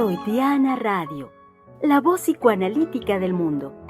Freudiana Radio, la voz psicoanalítica del mundo.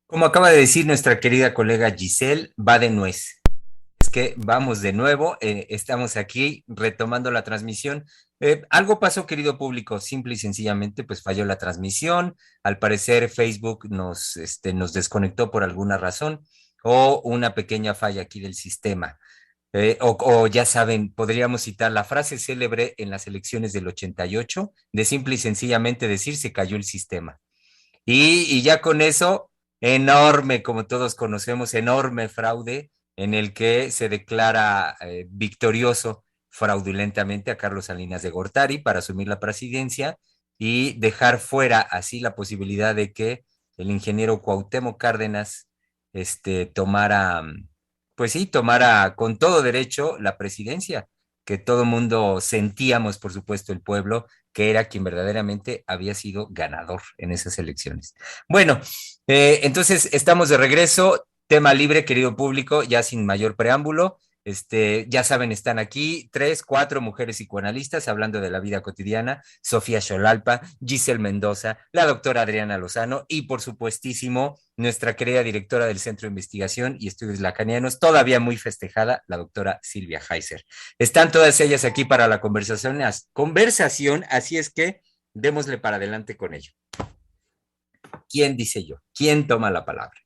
Como acaba de decir nuestra querida colega Giselle, va de nuez. Es que vamos de nuevo, estamos aquí retomando la transmisión. Algo pasó, querido público, simple y sencillamente, pues falló la transmisión. Al parecer Facebook nos desconectó por alguna razón o una pequeña falla aquí del sistema. O ya saben, podríamos citar la frase célebre en las elecciones del 88, de simple y sencillamente decir se cayó el sistema. Y ya con eso, enorme, como todos conocemos, enorme fraude en el que se declara victorioso fraudulentamente a Carlos Salinas de Gortari para asumir la presidencia y dejar fuera así la posibilidad de que el ingeniero Cuauhtémoc Cárdenas tomara, pues sí, tomara con todo derecho la presidencia, que todo mundo sentíamos, por supuesto, el pueblo, que era quien verdaderamente había sido ganador en esas elecciones. Bueno, entonces estamos de regreso, tema libre, querido público, ya sin mayor preámbulo. Ya saben, están aquí tres, cuatro mujeres psicoanalistas hablando de la vida cotidiana: Sofía Xolalpa, Giselle Mendoza, la doctora Adriana Lozano y, por supuestísimo, nuestra querida directora del Centro de Investigación y Estudios Lacanianos, todavía muy festejada, la doctora Silvia Heiser. Están todas ellas aquí para la conversación, así es que démosle para adelante con ello. ¿Quién dice yo? ¿Quién toma la palabra?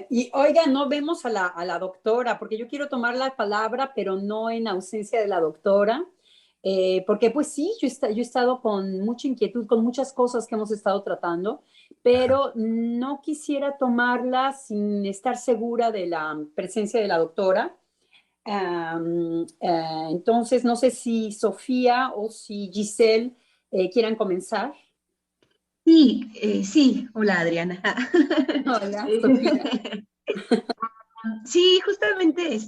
Y oiga, no vemos a la doctora, porque yo quiero tomar la palabra, pero no en ausencia de la doctora, porque pues sí, yo he estado con mucha inquietud, con muchas cosas que hemos estado tratando, pero no quisiera tomarla sin estar segura de la presencia de la doctora. Entonces, no sé si Sofía o si Giselle quieran comenzar. Sí, sí, hola Adriana. Hola, Sofía. Sí, justamente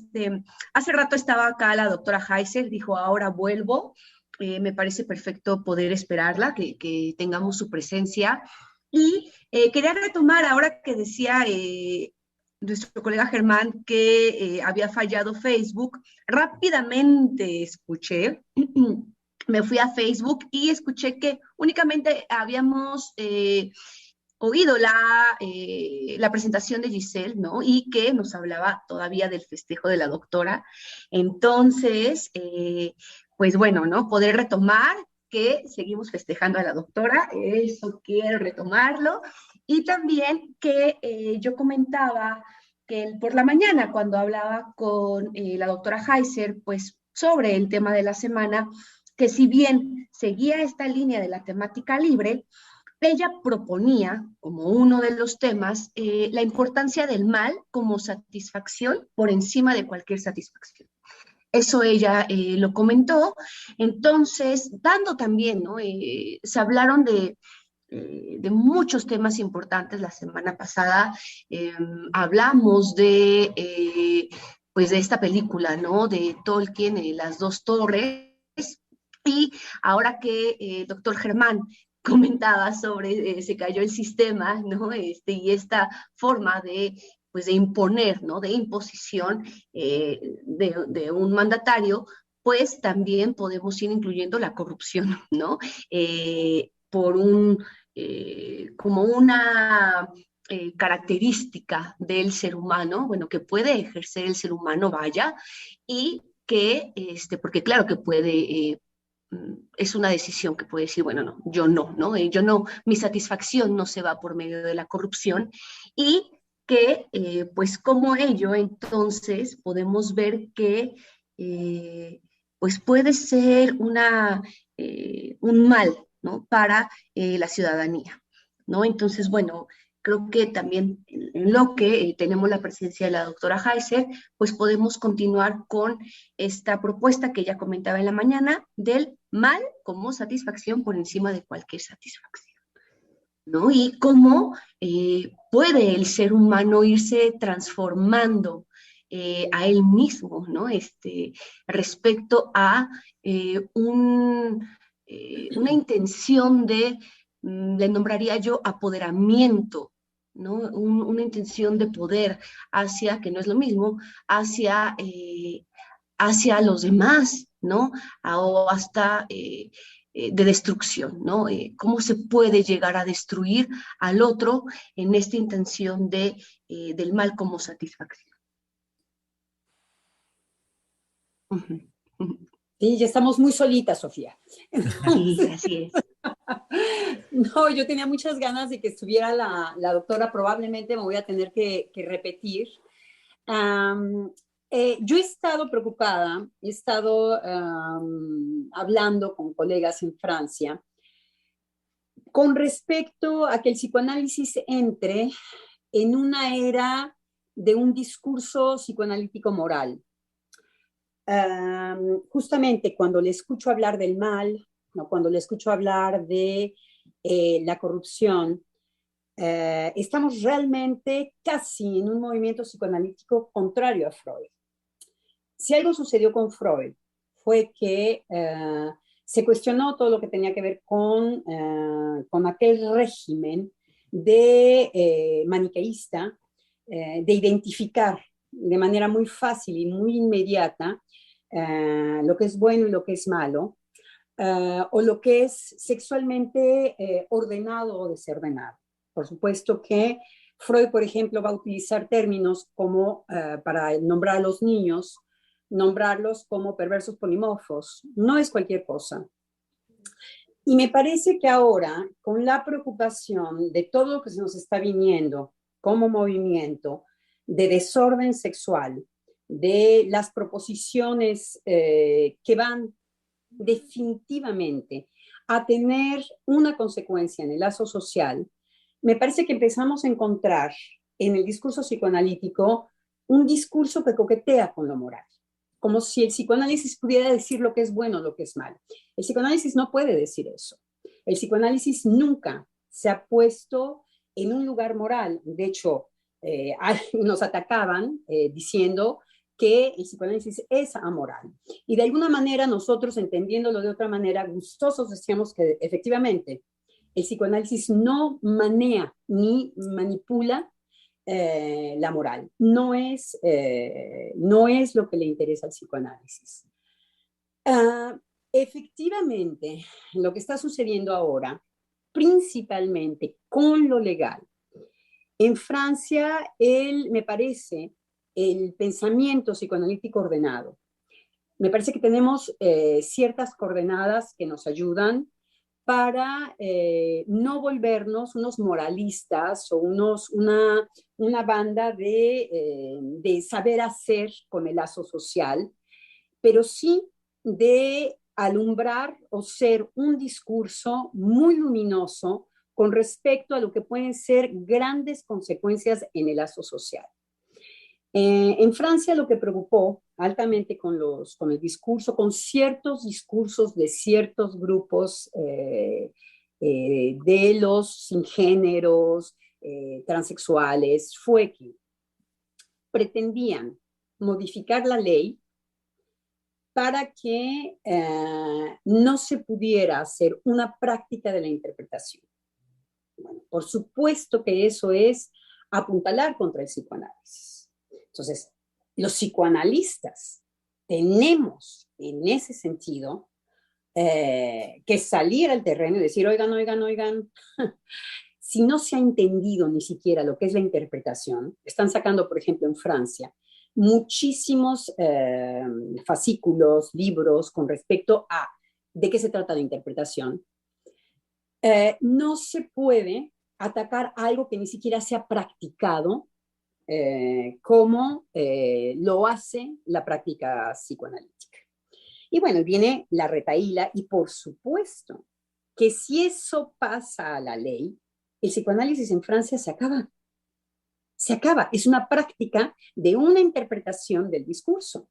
hace rato estaba acá la doctora Heiser, dijo, ahora vuelvo. Me parece perfecto poder esperarla, que tengamos su presencia. Y quería retomar ahora que decía nuestro colega Germán que había fallado Facebook. Rápidamente escuché, me fui a Facebook y escuché que únicamente habíamos oído la presentación de Giselle, ¿no? Y que nos hablaba todavía del festejo de la doctora. Entonces, pues bueno, ¿no? Poder retomar que seguimos festejando a la doctora, eso quiero retomarlo. Y también que yo comentaba que por la mañana, cuando hablaba con la doctora Heiser, pues sobre el tema de la semana, que si bien seguía esta línea de la temática libre, ella proponía como uno de los temas la importancia del mal como satisfacción por encima de cualquier satisfacción. Eso ella lo comentó. Entonces, dando también, ¿no? Se hablaron de muchos temas importantes la semana pasada. Hablamos pues de esta película, ¿no? De Tolkien, Las dos torres. Y ahora que el doctor Germán comentaba sobre se cayó el sistema, ¿no? Y esta forma pues de imponer, ¿no? De imposición de un mandatario, pues también podemos ir incluyendo la corrupción, ¿no? Como una característica del ser humano, bueno, que puede ejercer el ser humano, vaya, y que, porque claro que puede es una decisión que puede decir, bueno, no, yo no, mi satisfacción no se va por medio de la corrupción y que pues como ello entonces podemos ver que pues puede ser un mal, ¿no? Para la ciudadanía, ¿no? Entonces, bueno, creo que también en lo que tenemos la presencia de la doctora Heiser, pues podemos continuar con esta propuesta que ella comentaba en la mañana del mal como satisfacción por encima de cualquier satisfacción, ¿no? Y cómo puede el ser humano irse transformando a él mismo, ¿no? Respecto a una intención de, le nombraría yo, apoderamiento, ¿no? Una intención de poder hacia, que no es lo mismo, hacia los demás, ¿no? O hasta de destrucción, ¿no? ¿Cómo se puede llegar a destruir al otro en esta intención del mal como satisfacción? Uh-huh. Sí, ya estamos muy solitas, Sofía. Sí, así es. No, yo tenía muchas ganas de que estuviera la doctora, probablemente me voy a tener que repetir. Yo he estado preocupada, he estado hablando con colegas en Francia con respecto a que el psicoanálisis entre en una era de un discurso psicoanalítico moral. Justamente cuando le escucho hablar del mal, ¿no? Cuando le escucho hablar de la corrupción, estamos realmente casi en un movimiento psicoanalítico contrario a Freud. Si algo sucedió con Freud fue que se cuestionó todo lo que tenía que ver con aquel régimen de maniqueísta, de identificar de manera muy fácil y muy inmediata lo que es bueno y lo que es malo, o lo que es sexualmente ordenado o desordenado. Por supuesto que Freud, por ejemplo, va a utilizar términos como para nombrar a los niños, nombrarlos como perversos polimorfos. No es cualquier cosa. Y me parece que ahora, con la preocupación de todo lo que se nos está viniendo como movimiento de desorden sexual, de las proposiciones que van definitivamente a tener una consecuencia en el lazo social, me parece que empezamos a encontrar en el discurso psicoanalítico un discurso que coquetea con lo moral, como si el psicoanálisis pudiera decir lo que es bueno, lo que es malo. El psicoanálisis no puede decir eso. El psicoanálisis nunca se ha puesto en un lugar moral. De hecho, nos atacaban diciendo que el psicoanálisis es amoral. Y de alguna manera nosotros, entendiéndolo de otra manera, gustosos decíamos que efectivamente el psicoanálisis no manea ni manipula la moral. No es lo que le interesa al psicoanálisis. Efectivamente, lo que está sucediendo ahora, principalmente con lo legal, en Francia, me parece, el pensamiento psicoanalítico ordenado. Me parece que tenemos ciertas coordenadas que nos ayudan para no volvernos unos moralistas o una banda de saber hacer con el lazo social, pero sí de alumbrar o ser un discurso muy luminoso con respecto a lo que pueden ser grandes consecuencias en el lazo social. En Francia lo que preocupó altamente con el discurso, con ciertos discursos de ciertos grupos de los sin géneros, transexuales, fue que pretendían modificar la ley para que no se pudiera hacer una práctica de la interpretación. Bueno, por supuesto que eso es apuntalar contra el psicoanálisis. Entonces, los psicoanalistas tenemos en ese sentido que salir al terreno y decir, oigan, si no se ha entendido ni siquiera lo que es la interpretación, están sacando, por ejemplo, en Francia, muchísimos fascículos, libros con respecto a de qué se trata la interpretación. No se puede atacar algo que ni siquiera se ha practicado como lo hace la práctica psicoanalítica. Y bueno, viene la retahíla y por supuesto que si eso pasa a la ley, el psicoanálisis en Francia se acaba. Se acaba. Es una práctica de una interpretación del discurso.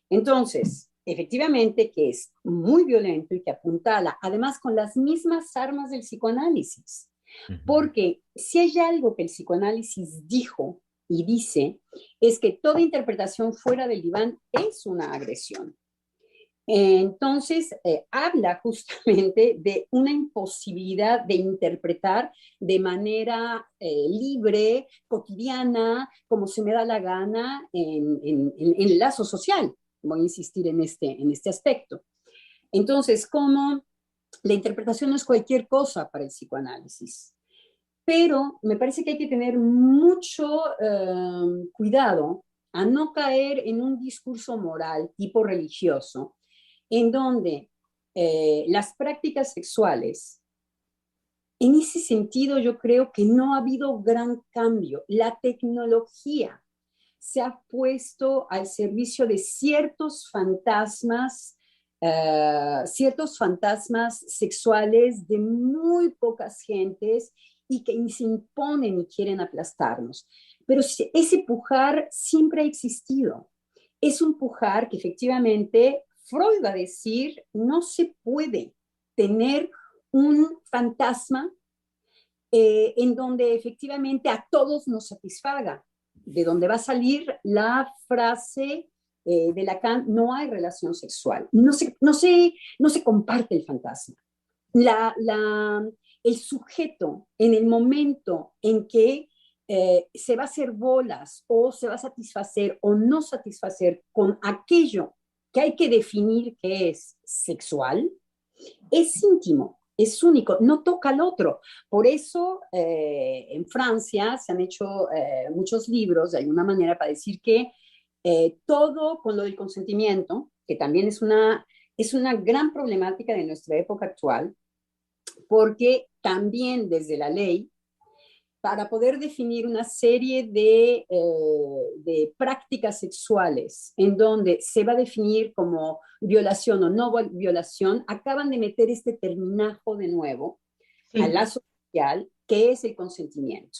Entonces, efectivamente que es muy violento y que apuntala, además con las mismas armas del psicoanálisis. Porque si hay algo que el psicoanálisis dijo y dice, es que toda interpretación fuera del diván es una agresión. Entonces, habla justamente de una imposibilidad de interpretar de manera libre, cotidiana, como se me da la gana en el lazo social. Voy a insistir en este aspecto. Entonces, como la interpretación no es cualquier cosa para el psicoanálisis, pero me parece que hay que tener mucho cuidado a no caer en un discurso moral tipo religioso, en donde las prácticas sexuales, en ese sentido yo creo que no ha habido gran cambio. La tecnología se ha puesto al servicio de ciertos fantasmas sexuales de muy pocas gentes y que se imponen y quieren aplastarnos. Pero ese pujar siempre ha existido. Es un pujar que efectivamente Freud va a decir, no se puede tener un fantasma en donde efectivamente a todos nos satisfaga, de donde va a salir la frase de Lacan, no hay relación sexual, no se comparte el fantasma. El sujeto, en el momento en que se va a hacer bolas o se va a satisfacer o no satisfacer con aquello que hay que definir que es sexual, es íntimo, es único, no toca al otro. Por eso en Francia se han hecho muchos libros de alguna manera para decir que todo con lo del consentimiento, que también es una gran problemática de nuestra época actual, porque también desde la ley, para poder definir una serie de prácticas sexuales en donde se va a definir como violación o no violación, acaban de meter este terminajo de nuevo al lazo social, que es el consentimiento.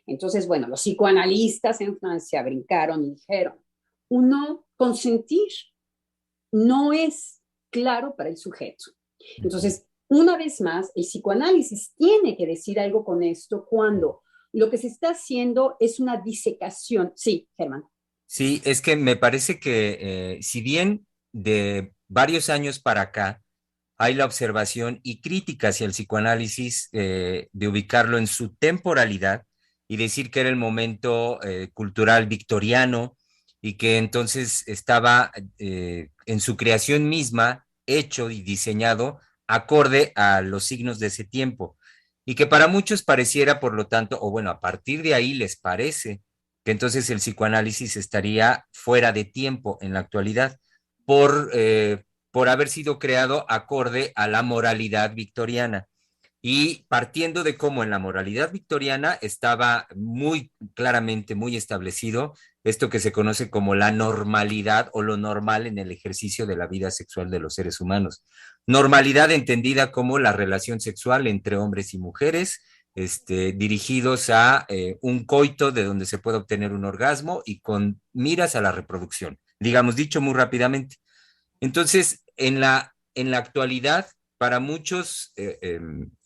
Entonces, bueno, los psicoanalistas en Francia brincaron y dijeron, uno consentir no es claro para el sujeto. Entonces, una vez más, el psicoanálisis tiene que decir algo con esto cuando lo que se está haciendo es una disecación. Sí, Germán. Sí, es que me parece que si bien de varios años para acá hay la observación y crítica hacia el psicoanálisis de ubicarlo en su temporalidad y decir que era el momento cultural victoriano y que entonces estaba en su creación misma hecho y diseñado acorde a los signos de ese tiempo y que para muchos pareciera, por lo tanto, o bueno, a partir de ahí les parece que entonces el psicoanálisis estaría fuera de tiempo en la actualidad por haber sido creado acorde a la moralidad victoriana. Y partiendo de cómo en la moralidad victoriana estaba muy claramente, muy establecido esto que se conoce como la normalidad o lo normal en el ejercicio de la vida sexual de los seres humanos. Normalidad entendida como la relación sexual entre hombres y mujeres, dirigidos a un coito de donde se puede obtener un orgasmo y con miras a la reproducción, digamos dicho muy rápidamente. Entonces, en la actualidad, para muchos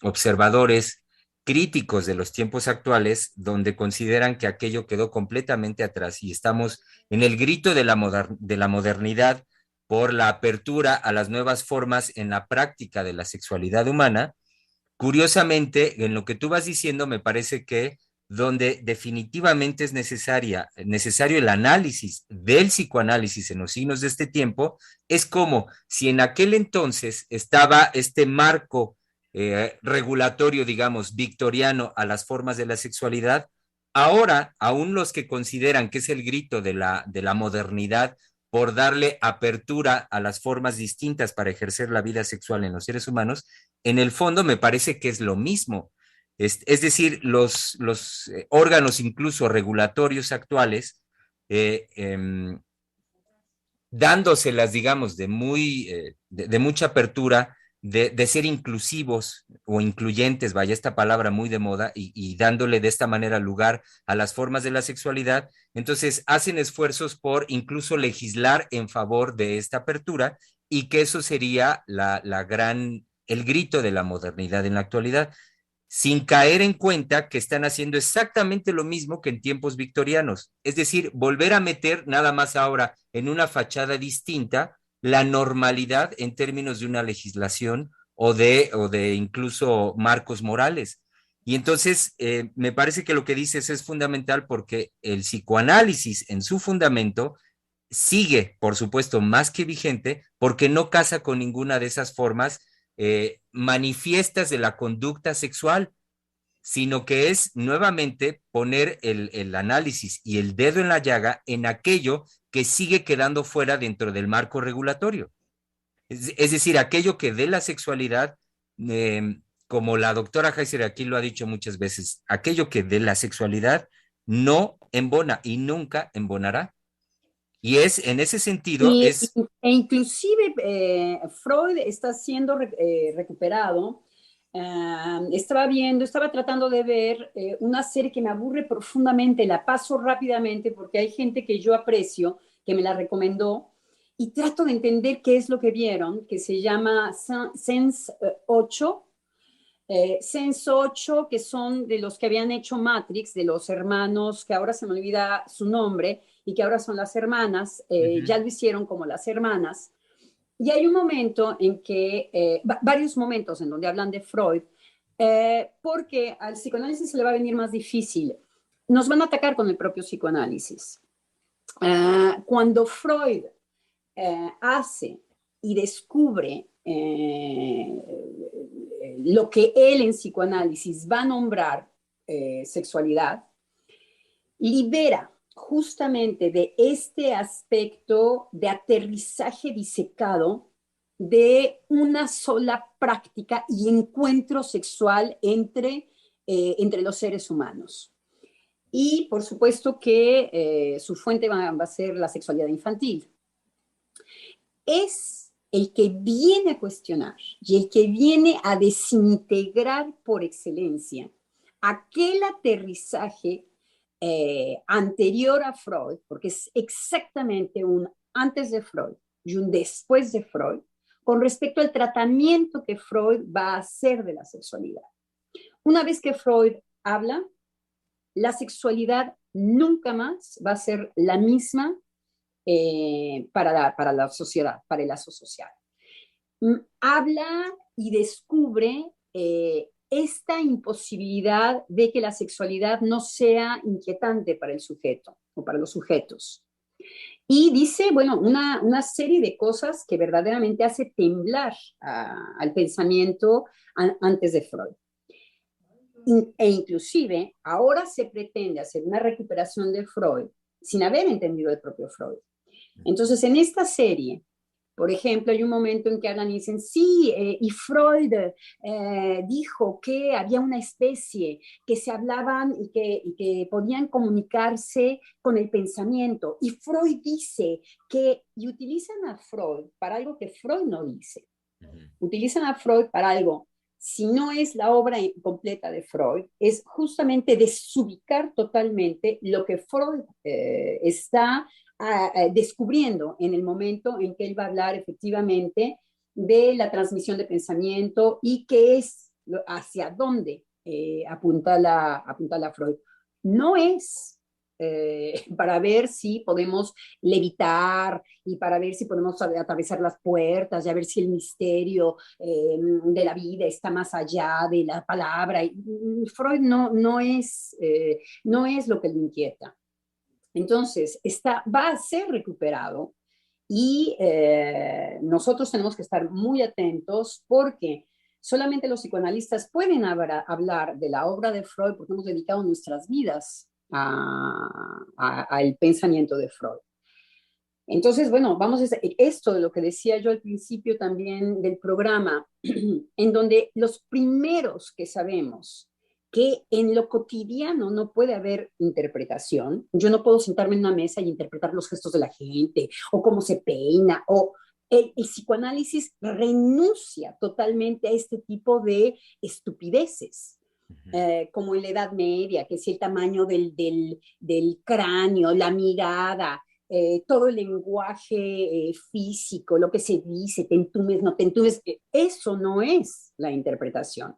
observadores críticos de los tiempos actuales, donde consideran que aquello quedó completamente atrás y estamos en el grito de la modernidad por la apertura a las nuevas formas en la práctica de la sexualidad humana, curiosamente, en lo que tú vas diciendo, me parece que donde definitivamente es necesario el análisis del psicoanálisis en los signos de este tiempo, es como si en aquel entonces estaba este marco regulatorio, digamos, victoriano a las formas de la sexualidad, ahora aún los que consideran que es el grito de la modernidad por darle apertura a las formas distintas para ejercer la vida sexual en los seres humanos, en el fondo me parece que es lo mismo. Es decir, los órganos incluso regulatorios actuales, dándoselas, digamos, de mucha apertura, de ser inclusivos o incluyentes, vaya esta palabra muy de moda, y dándole de esta manera lugar a las formas de la sexualidad, entonces hacen esfuerzos por incluso legislar en favor de esta apertura y que eso sería el grito de la modernidad en la actualidad, sin caer en cuenta que están haciendo exactamente lo mismo que en tiempos victorianos, es decir, volver a meter nada más ahora en una fachada distinta la normalidad en términos de una legislación o de incluso marcos morales. Y entonces, me parece que lo que dices es fundamental porque el psicoanálisis en su fundamento sigue, por supuesto, más que vigente porque no casa con ninguna de esas formas manifiestas de la conducta sexual, sino que es nuevamente poner el análisis y el dedo en la llaga en aquello que sigue quedando fuera dentro del marco regulatorio. Es decir, aquello que de la sexualidad, como la doctora Heiser aquí lo ha dicho muchas veces, aquello que de la sexualidad no embona y nunca embonará. Y es en ese sentido, inclusive Freud está siendo recuperado. Estaba tratando de ver una serie que me aburre profundamente, la paso rápidamente porque hay gente que yo aprecio, que me la recomendó, y trato de entender qué es lo que vieron, que se llama Sense 8. Sense 8, que son de los que habían hecho Matrix, de los hermanos, que ahora se me olvida su nombre, y que ahora son las hermanas, ya lo hicieron como las hermanas. Y hay un momento en que, varios momentos en donde hablan de Freud, porque al psicoanálisis se le va a venir más difícil. Nos van a atacar con el propio psicoanálisis. Cuando Freud hace y descubre lo que él en psicoanálisis va a nombrar sexualidad, libera justamente de este aspecto de aterrizaje disecado de una sola práctica y encuentro sexual entre los seres humanos. Y por supuesto que su fuente va a ser la sexualidad infantil. Es el que viene a cuestionar y el que viene a desintegrar por excelencia aquel aterrizaje anterior a Freud, porque es exactamente un antes de Freud y un después de Freud, con respecto al tratamiento que Freud va a hacer de la sexualidad. Una vez que Freud habla, la sexualidad nunca más va a ser la misma para la sociedad, para el lazo social. Habla y descubre esta imposibilidad de que la sexualidad no sea inquietante para el sujeto o para los sujetos. Y dice, bueno, una serie de cosas que verdaderamente hace temblar al pensamiento antes de Freud. E inclusive ahora se pretende hacer una recuperación de Freud sin haber entendido el propio Freud. Entonces, en esta serie, por ejemplo, hay un momento en que hablan y dicen, sí, y Freud dijo que había una especie que se hablaban y que podían comunicarse con el pensamiento. Y Freud dice que, y utilizan a Freud para algo que Freud no dice. Utilizan a Freud para algo, si no es la obra completa de Freud, es justamente desubicar totalmente lo que Freud está descubriendo en el momento en que él va a hablar efectivamente de la transmisión de pensamiento y qué es hacia dónde apunta la Freud. No es para ver si podemos levitar y para ver si podemos atravesar las puertas y a ver si el misterio de la vida está más allá de la palabra. Freud no es lo que le inquieta. Entonces, va a ser recuperado y nosotros tenemos que estar muy atentos porque solamente los psicoanalistas pueden hablar de la obra de Freud porque hemos dedicado nuestras vidas al pensamiento de Freud. Entonces, bueno, vamos a esto de lo que decía yo al principio también del programa, en donde los primeros que sabemos que en lo cotidiano no puede haber interpretación. Yo no puedo sentarme en una mesa y interpretar los gestos de la gente o cómo se peina. El psicoanálisis renuncia totalmente a este tipo de estupideces, como en la Edad Media, que es el tamaño del cráneo, la mirada, todo el lenguaje físico, lo que se dice, te entumes, no te entumes. Eso no es la interpretación.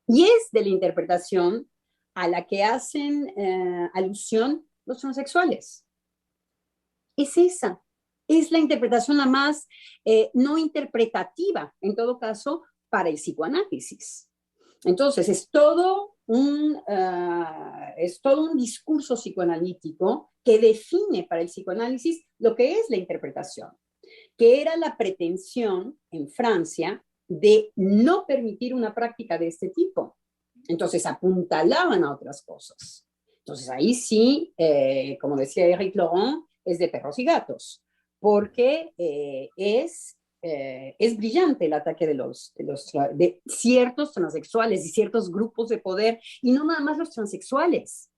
Y es de la interpretación a la que hacen alusión los transexuales. Es esa. Es la interpretación la más no interpretativa, en todo caso, para el psicoanálisis. Entonces, es todo un discurso psicoanalítico que define para el psicoanálisis lo que es la interpretación, que era la pretensión en Francia de no permitir una práctica de este tipo. Entonces, apuntalaban a otras cosas. Entonces, ahí sí, como decía Éric Laurent, es de perros y gatos, porque es brillante el ataque de ciertos transexuales y ciertos grupos de poder, y no nada más los transexuales,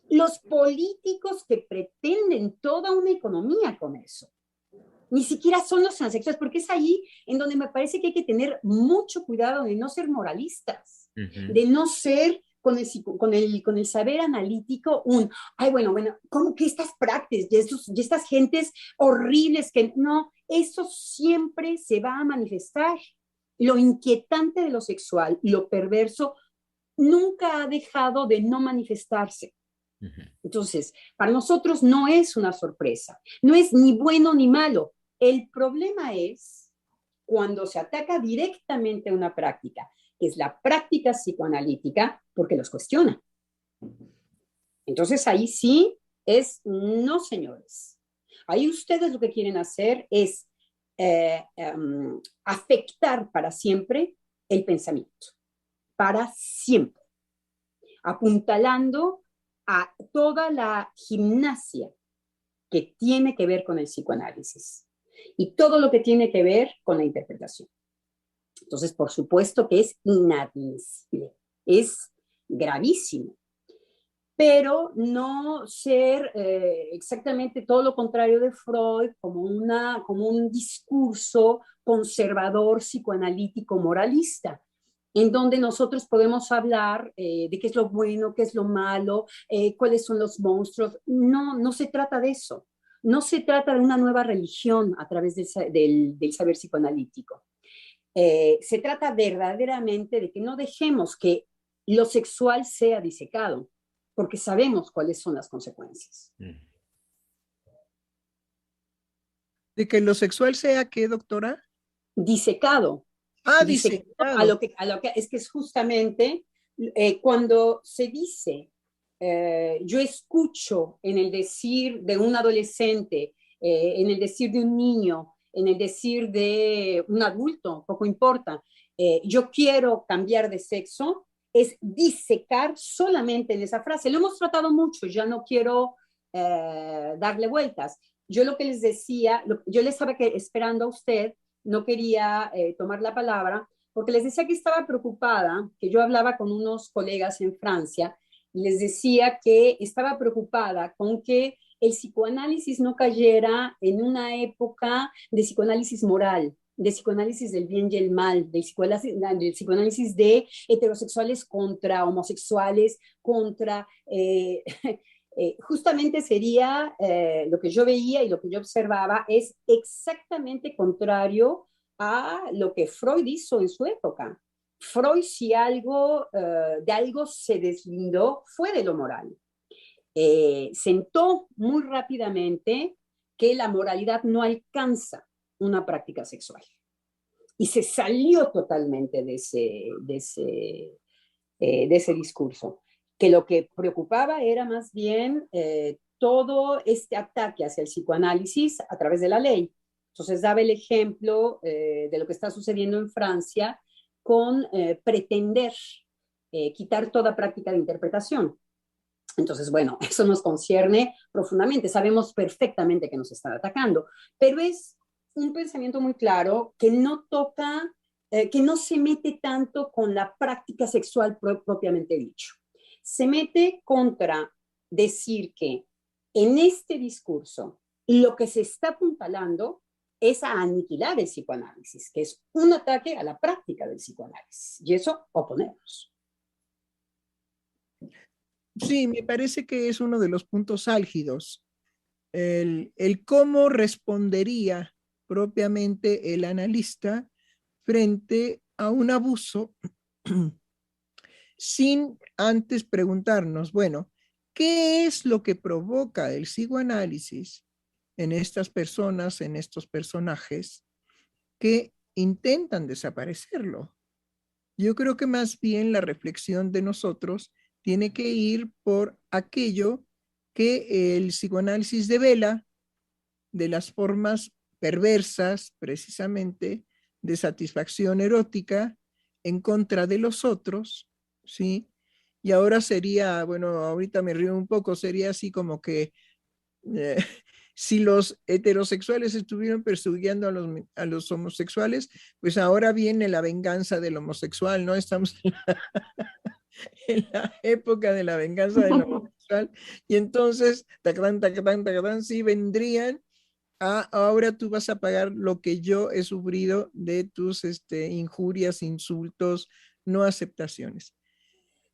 los políticos que pretenden toda una economía con eso. Ni siquiera son los transexuales, porque es ahí en donde me parece que hay que tener mucho cuidado de no ser moralistas, de no ser con el saber analítico ay, bueno, ¿cómo que estas prácticas y estas gentes horribles que no, eso siempre se va a manifestar. Lo inquietante de lo sexual, lo perverso, nunca ha dejado de no manifestarse. Entonces, para nosotros no es una sorpresa, no es ni bueno ni malo. El problema es cuando se ataca directamente una práctica, que es la práctica psicoanalítica, porque los cuestiona. Entonces ahí sí es, no señores, ahí ustedes lo que quieren hacer es afectar para siempre el pensamiento, para siempre, apuntalando a toda la gimnasia que tiene que ver con el psicoanálisis y todo lo que tiene que ver con la interpretación. Entonces, por supuesto que es inadmisible, es gravísimo, pero no ser exactamente todo lo contrario de Freud como un discurso conservador, psicoanalítico, moralista, en donde nosotros podemos hablar de qué es lo bueno, qué es lo malo, cuáles son los monstruos. No, no se trata de eso. No se trata de una nueva religión a través del saber psicoanalítico. Se trata verdaderamente de que no dejemos que lo sexual sea disecado, porque sabemos cuáles son las consecuencias. ¿De que lo sexual sea qué, doctora? Disecado. Disecado. A lo que es que es justamente cuando se dice, yo escucho en el decir de un adolescente, en el decir de un niño, en el decir de un adulto, poco importa, yo quiero cambiar de sexo, es disecar solamente en esa frase. Lo hemos tratado mucho, ya no quiero darle vueltas. Yo lo que les decía, yo les estaba esperando a usted, no quería tomar la palabra, porque les decía que estaba preocupada, que yo hablaba con unos colegas en Francia, y les decía que estaba preocupada con que el psicoanálisis no cayera en una época de psicoanálisis moral, de psicoanálisis del bien y el mal, del psicoanálisis de heterosexuales contra homosexuales, contra... justamente sería lo que yo veía y lo que yo observaba es exactamente contrario a lo que Freud hizo en su época. Freud, si de algo se deslindó, fue de lo moral. Sentó muy rápidamente que la moralidad no alcanza una práctica sexual. Y se salió totalmente de ese discurso, que lo que preocupaba era más bien todo este ataque hacia el psicoanálisis a través de la ley. Entonces daba el ejemplo de lo que está sucediendo en Francia con pretender quitar toda práctica de interpretación. Entonces, bueno, eso nos concierne profundamente. Sabemos perfectamente que nos están atacando, pero es un pensamiento muy claro que no toca, que no se mete tanto con la práctica sexual propiamente dicho. Se mete contra decir que en este discurso lo que se está apuntalando es a aniquilar el psicoanálisis, que es un ataque a la práctica del psicoanálisis. Y eso oponemos. Sí, me parece que es uno de los puntos álgidos. El cómo respondería propiamente el analista frente a un abuso sin antes preguntarnos, bueno, ¿qué es lo que provoca el psicoanálisis en estas personas, en estos personajes que intentan desaparecerlo? Yo creo que más bien la reflexión de nosotros tiene que ir por aquello que el psicoanálisis devela de las formas perversas, precisamente, de satisfacción erótica en contra de los otros, ¿sí? Y ahora sería, bueno, ahorita me río un poco, sería así como que eh, si los heterosexuales estuvieron persiguiendo a los homosexuales, pues ahora viene la venganza del homosexual, ¿no? Estamos en la época de la venganza del homosexual, y entonces, tacatán, tacatán, tacatán, sí vendrían a, ahora tú vas a pagar lo que yo he sufrido de tus injurias, insultos, no aceptaciones.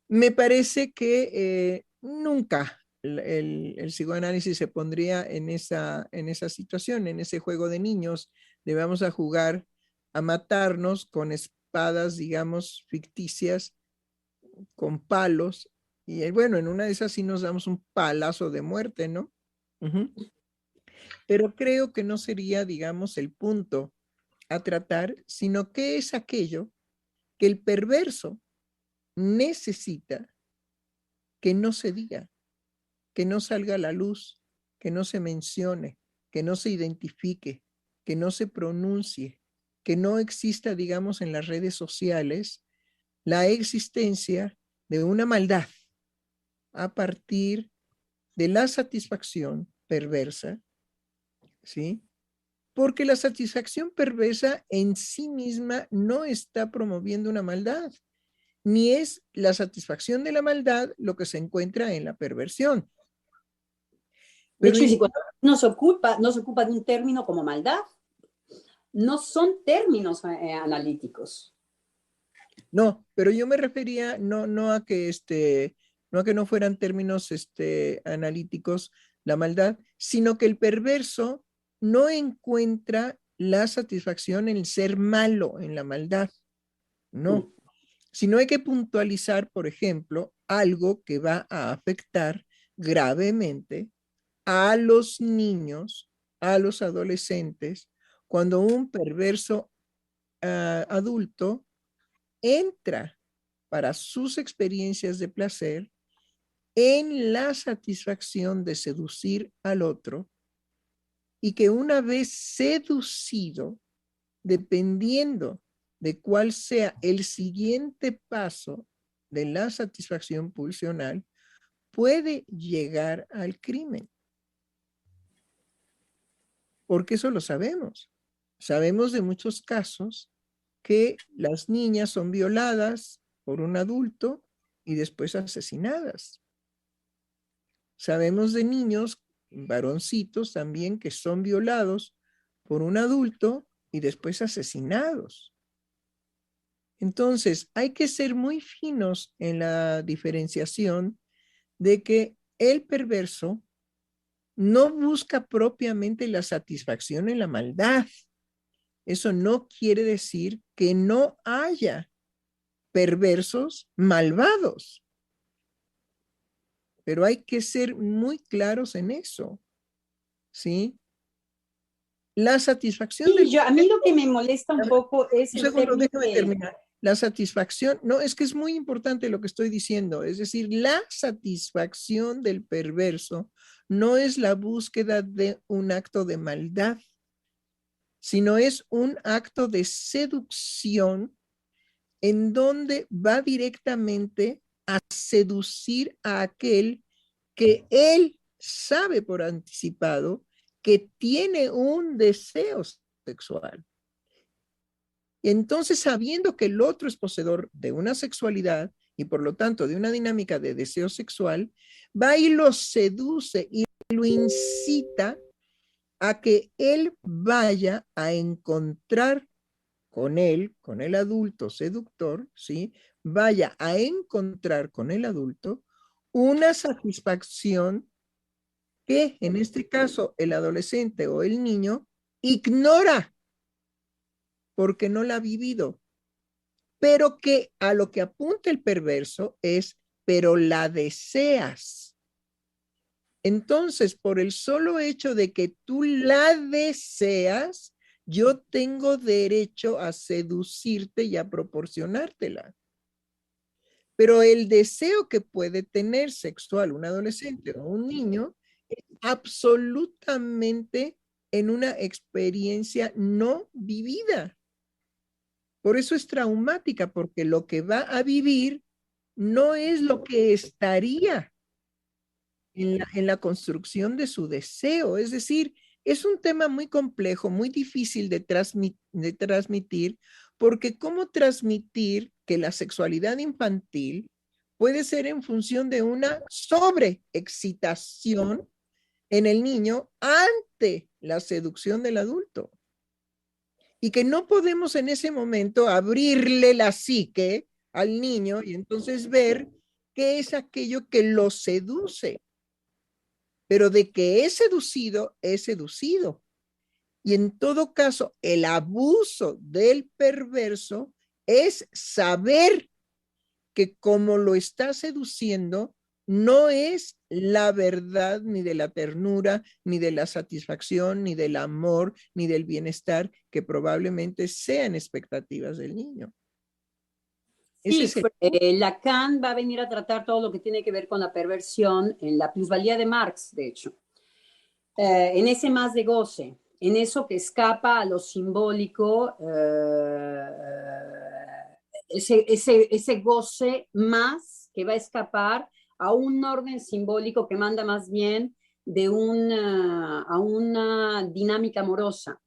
Me parece que nunca el psicoanálisis se pondría en esa situación, en ese juego de niños, de vamos a jugar a matarnos con espadas, digamos, ficticias, con palos, y bueno, en una de esas sí nos damos un palazo de muerte, ¿no? Pero creo que no sería, digamos, el punto a tratar, sino que es aquello que el perverso necesita que no se diga, que no salga a la luz, que no se mencione, que no se identifique, que no se pronuncie, que no exista, digamos, en las redes sociales la existencia de una maldad a partir de la satisfacción perversa, ¿sí? Porque la satisfacción perversa en sí misma no está promoviendo una maldad, ni es la satisfacción de la maldad lo que se encuentra en la perversión. De Pero hecho, y cuando no se ocupa de un término como maldad, no son términos analíticos. no, pero yo me refería no a que no fueran términos analíticos la maldad, sino que el perverso no encuentra la satisfacción en el ser malo, en la maldad. No. Sino hay que puntualizar, por ejemplo, algo que va a afectar gravemente a los niños, a los adolescentes, cuando un perverso adulto entra para sus experiencias de placer en la satisfacción de seducir al otro, y que una vez seducido, dependiendo de cuál sea el siguiente paso de la satisfacción pulsional, puede llegar al crimen. Porque eso lo sabemos. Sabemos de muchos casos que las niñas son violadas por un adulto y después asesinadas. Sabemos de niños, varoncitos también, que son violados por un adulto y después asesinados. Entonces, hay que ser muy finos en la diferenciación de que el perverso no busca propiamente la satisfacción en la maldad. Eso no quiere decir que no haya perversos malvados. Pero hay que ser muy claros en eso, ¿sí? La satisfacción Sí, a mí lo que me molesta un poco es un el segundo, término déjame terminar. La satisfacción, no, es que es muy importante lo que estoy diciendo, es decir, la satisfacción del perverso no es la búsqueda de un acto de maldad, sino es un acto de seducción en donde va directamente a seducir a aquel que él sabe por anticipado que tiene un deseo sexual. Y entonces, sabiendo que el otro es poseedor de una sexualidad y por lo tanto de una dinámica de deseo sexual, va y lo seduce y lo incita a que él vaya a encontrar con él, con el adulto seductor, ¿sí? Vaya a encontrar con el adulto una satisfacción que en este caso el adolescente o el niño ignora porque no la ha vivido, pero que a lo que apunta el perverso es, pero la deseas. Entonces, por el solo hecho de que tú la deseas, yo tengo derecho a seducirte y a proporcionártela. Pero el deseo que puede tener sexual un adolescente o un niño es absolutamente en una experiencia no vivida. Por eso es traumática, porque lo que va a vivir no es lo que estaría en la construcción de su deseo. Es decir, es un tema muy complejo, muy difícil de transmitir, porque ¿cómo transmitir que la sexualidad infantil puede ser en función de una sobreexcitación en el niño ante la seducción del adulto? Y que no podemos en ese momento abrirle la psique al niño y entonces ver qué es aquello que lo seduce. Pero de que es seducido, es seducido. Y en todo caso, el abuso del perverso es saber que como lo está seduciendo, no es la verdad ni de la ternura, ni de la satisfacción, ni del amor, ni del bienestar que probablemente sean expectativas del niño. Sí, Lacan va a venir a tratar todo lo que tiene que ver con la perversión en la plusvalía de Marx, de hecho. En ese más de goce, en eso que escapa a lo simbólico, ese goce más que va a escapar a un orden simbólico que manda más bien a una dinámica amorosa.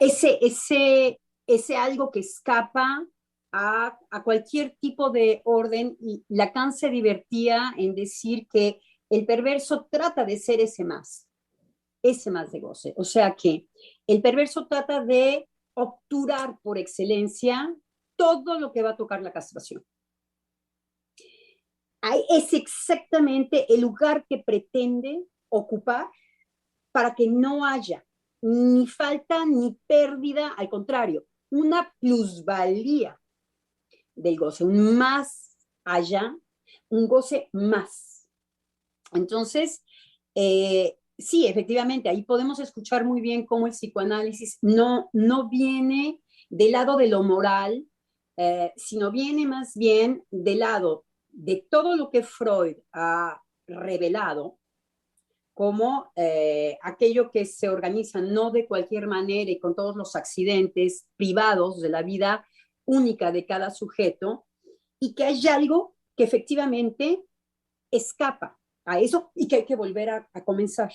Ese algo que escapa a cualquier tipo de orden, y Lacan se divertía en decir que el perverso trata de ser ese más de goce. O sea que el perverso trata de obturar por excelencia todo lo que va a tocar la castración. Es exactamente el lugar que pretende ocupar para que no haya ni falta ni pérdida, al contrario, una plusvalía del goce, un más allá, un goce más. Entonces, sí, efectivamente, ahí podemos escuchar muy bien cómo el psicoanálisis no viene del lado de lo moral, sino viene más bien del lado de todo lo que Freud ha revelado como aquello que se organiza no de cualquier manera y con todos los accidentes privados de la vida única de cada sujeto, y que hay algo que efectivamente escapa a eso y que hay que volver a comenzar.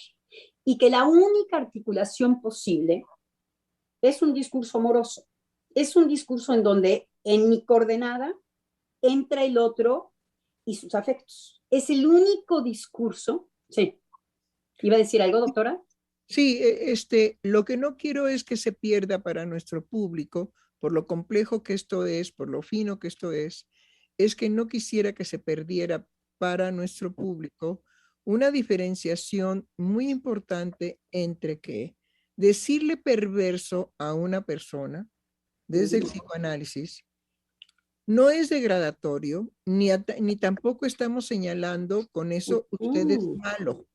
Y que la única articulación posible es un discurso amoroso. Es un discurso en donde en mi coordenada entra el otro y sus afectos. Es el único discurso. Sí. ¿Iba a decir algo, doctora? Sí, lo que no quiero es que se pierda para nuestro público, por lo complejo que esto es, por lo fino que esto es que no quisiera que se perdiera para nuestro público una diferenciación muy importante entre que decirle perverso a una persona desde el psicoanálisis no es degradatorio, ni tampoco estamos señalando con eso usted es malo.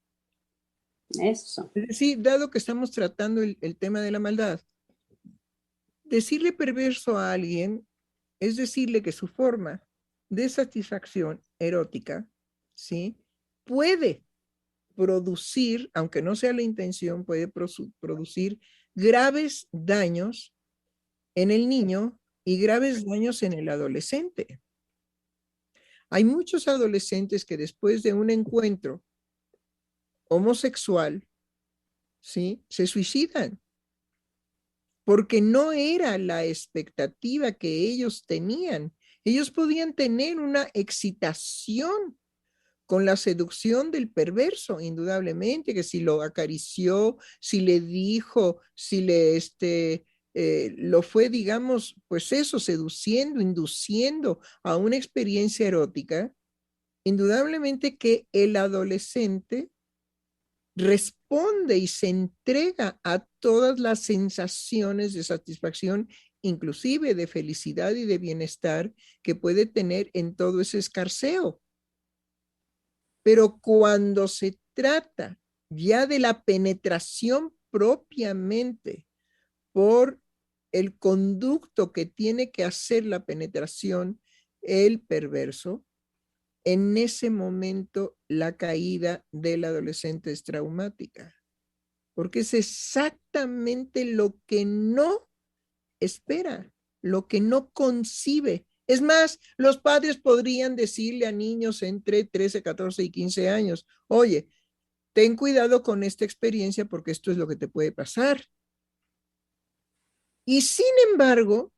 Eso. Es decir, dado que estamos tratando el tema de la maldad, decirle perverso a alguien es decirle que su forma de satisfacción erótica, ¿sí? Puede producir, aunque no sea la intención, puede producir graves daños en el niño y graves daños en el adolescente. Hay muchos adolescentes que después de un encuentro homosexual, ¿sí? Se suicidan porque no era la expectativa que ellos tenían. Ellos podían tener una excitación con la seducción del perverso, indudablemente, que si lo acarició, si le dijo, si le lo fue, digamos, pues eso, seduciendo, induciendo a una experiencia erótica, indudablemente que el adolescente responde y se entrega a todas las sensaciones de satisfacción, inclusive de felicidad y de bienestar que puede tener en todo ese escarceo. Pero cuando se trata ya de la penetración propiamente por el conducto que tiene que hacer la penetración, el perverso, en ese momento la caída del adolescente es traumática, porque es exactamente lo que no espera, lo que no concibe. Es más, los padres podrían decirle a niños entre 13, 14 y 15 años, oye, ten cuidado con esta experiencia porque esto es lo que te puede pasar. Y sin embargo,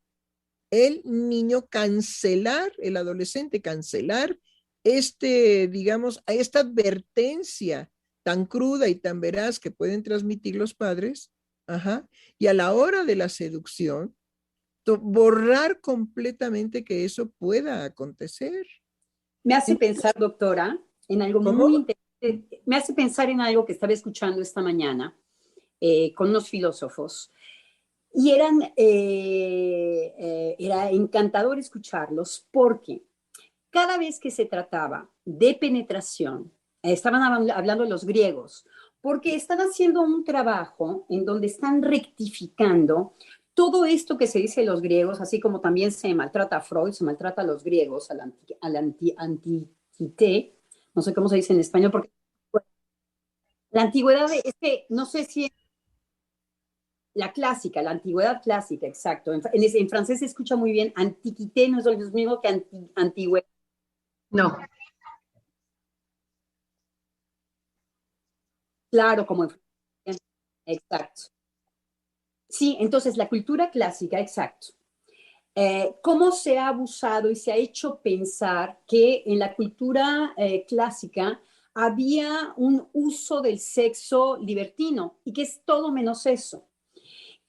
el niño cancelar, el adolescente cancelar digamos, a esta advertencia tan cruda y tan veraz que pueden transmitir los padres, y a la hora de la seducción, borrar completamente que eso pueda acontecer. Me hace pensar, doctora, en algo muy interesante. Me hace pensar en algo que estaba escuchando esta mañana con unos filósofos. Y era encantador escucharlos porque cada vez que se trataba de penetración, estaban hablando los griegos, porque están haciendo un trabajo en donde están rectificando todo esto que se dice de los griegos, así como también se maltrata a Freud, se maltrata a los griegos, a la antiquité, no sé cómo se dice en español, porque la antigüedad es que, no sé si la clásica, la antigüedad clásica, exacto. En francés se escucha muy bien, antiquité no es lo mismo que antigüedad. No. Claro, como en francés. Exacto. Sí, entonces la cultura clásica, exacto. ¿Cómo se ha abusado y se ha hecho pensar que en la cultura clásica había un uso del sexo libertino y que es todo menos eso?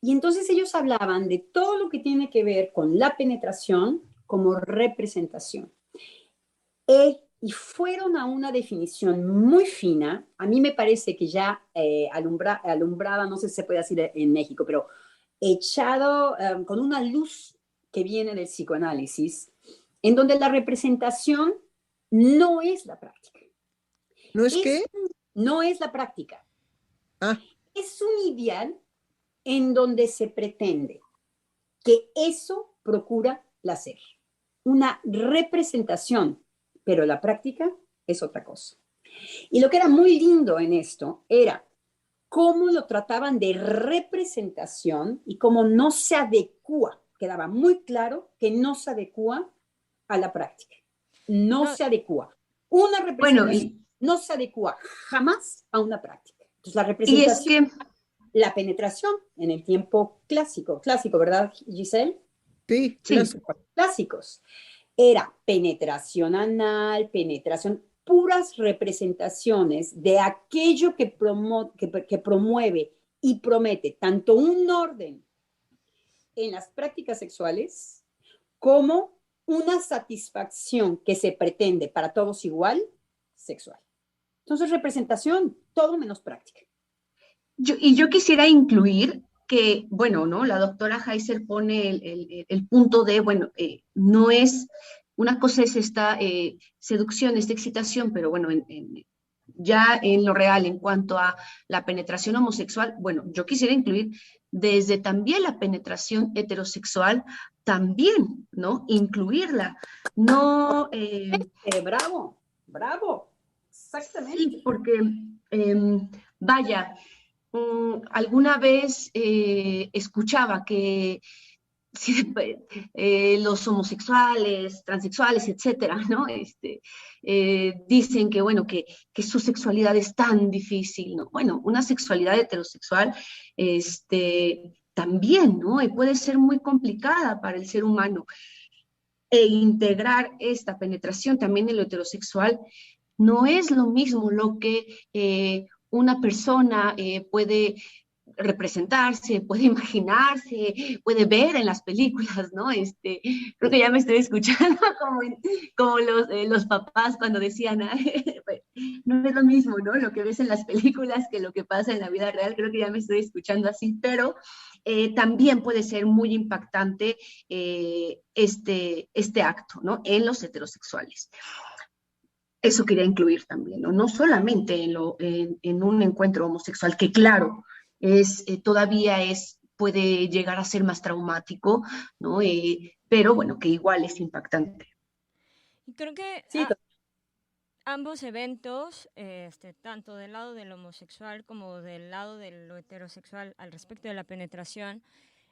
Y entonces ellos hablaban de todo lo que tiene que ver con la penetración como representación. Y fueron a una definición muy fina, a mí me parece que ya alumbrada, no sé si se puede decir en México, pero echado con una luz que viene del psicoanálisis, en donde la representación no es la práctica. ¿No es qué? No es la práctica. Ah. Es un ideal en donde se pretende que eso procura placer. Una representación, pero la práctica es otra cosa. Y lo que era muy lindo en esto era cómo lo trataban de representación y cómo no se adecua. Quedaba muy claro que no se adecua a la práctica. No se adecua. Una representación no se adecua jamás a una práctica. Entonces la representación, la penetración en el tiempo clásico, ¿verdad, Giselle? Sí, clásicos. Era penetración anal, penetración, puras representaciones de aquello que promueve y promete tanto un orden en las prácticas sexuales como una satisfacción que se pretende para todos igual, sexual. Entonces, representación, todo menos práctica. Yo quisiera incluir que, bueno, ¿no? La doctora Heiser pone el punto de, bueno, no es, una cosa es esta seducción, esta excitación, pero bueno, ya en lo real, en cuanto a la penetración homosexual, bueno, yo quisiera incluir desde también la penetración heterosexual, también, ¿no? Incluirla. No. Bravo, bravo, exactamente. Sí, porque, vaya, alguna vez escuchaba que los homosexuales, transexuales, etcétera, ¿no? Dicen que, bueno, que su sexualidad es tan difícil, ¿no? Bueno, una sexualidad heterosexual, también, ¿no? Y puede ser muy complicada para el ser humano. E integrar esta penetración también en lo heterosexual No es lo mismo lo que una persona puede representarse, puede imaginarse, puede ver en las películas, ¿no? Creo que ya me estoy escuchando como los papás cuando decían, no es lo mismo, ¿no? Lo que ves en las películas que lo que pasa en la vida real, creo que ya me estoy escuchando así, pero también puede ser muy impactante este acto, ¿no? En los heterosexuales. Eso quería incluir también, ¿no? No solamente en un encuentro homosexual, que claro, todavía puede llegar a ser más traumático, ¿no? Pero bueno, que igual es impactante. Y creo que Sí, ambos eventos, tanto del lado del homosexual como del lado de lo heterosexual al respecto de la penetración,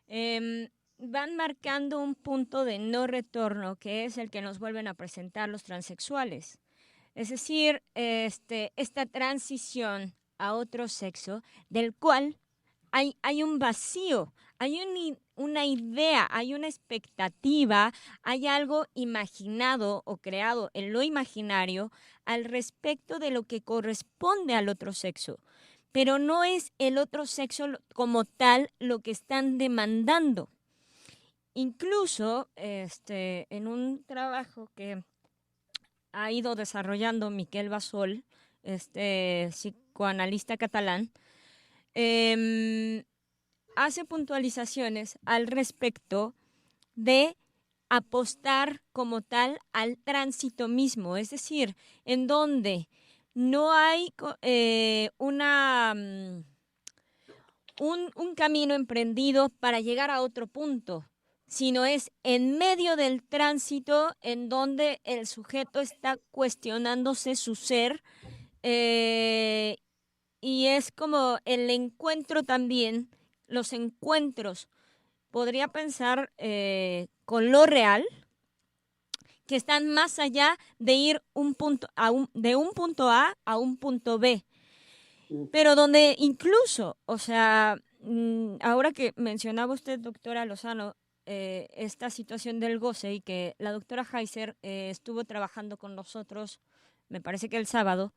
van marcando un punto de no retorno, que es el que nos vuelven a presentar los transexuales. Es decir, esta transición a otro sexo, del cual hay un vacío, hay una idea, hay una expectativa, hay algo imaginado o creado en lo imaginario al respecto de lo que corresponde al otro sexo. Pero no es el otro sexo como tal lo que están demandando. Incluso en un trabajo que ha ido desarrollando Miquel Basol, psicoanalista catalán, hace puntualizaciones al respecto de apostar como tal al tránsito mismo, es decir, en donde no hay un camino emprendido para llegar a otro punto, sino es en medio del tránsito en donde el sujeto está cuestionándose su ser, y es como el encuentro también, los encuentros, podría pensar con lo real, que están más allá de ir de un punto A a un punto B. Pero donde incluso, o sea, ahora que mencionaba usted, doctora Lozano, esta situación del goce y que la doctora Heiser estuvo trabajando con nosotros, me parece que el sábado,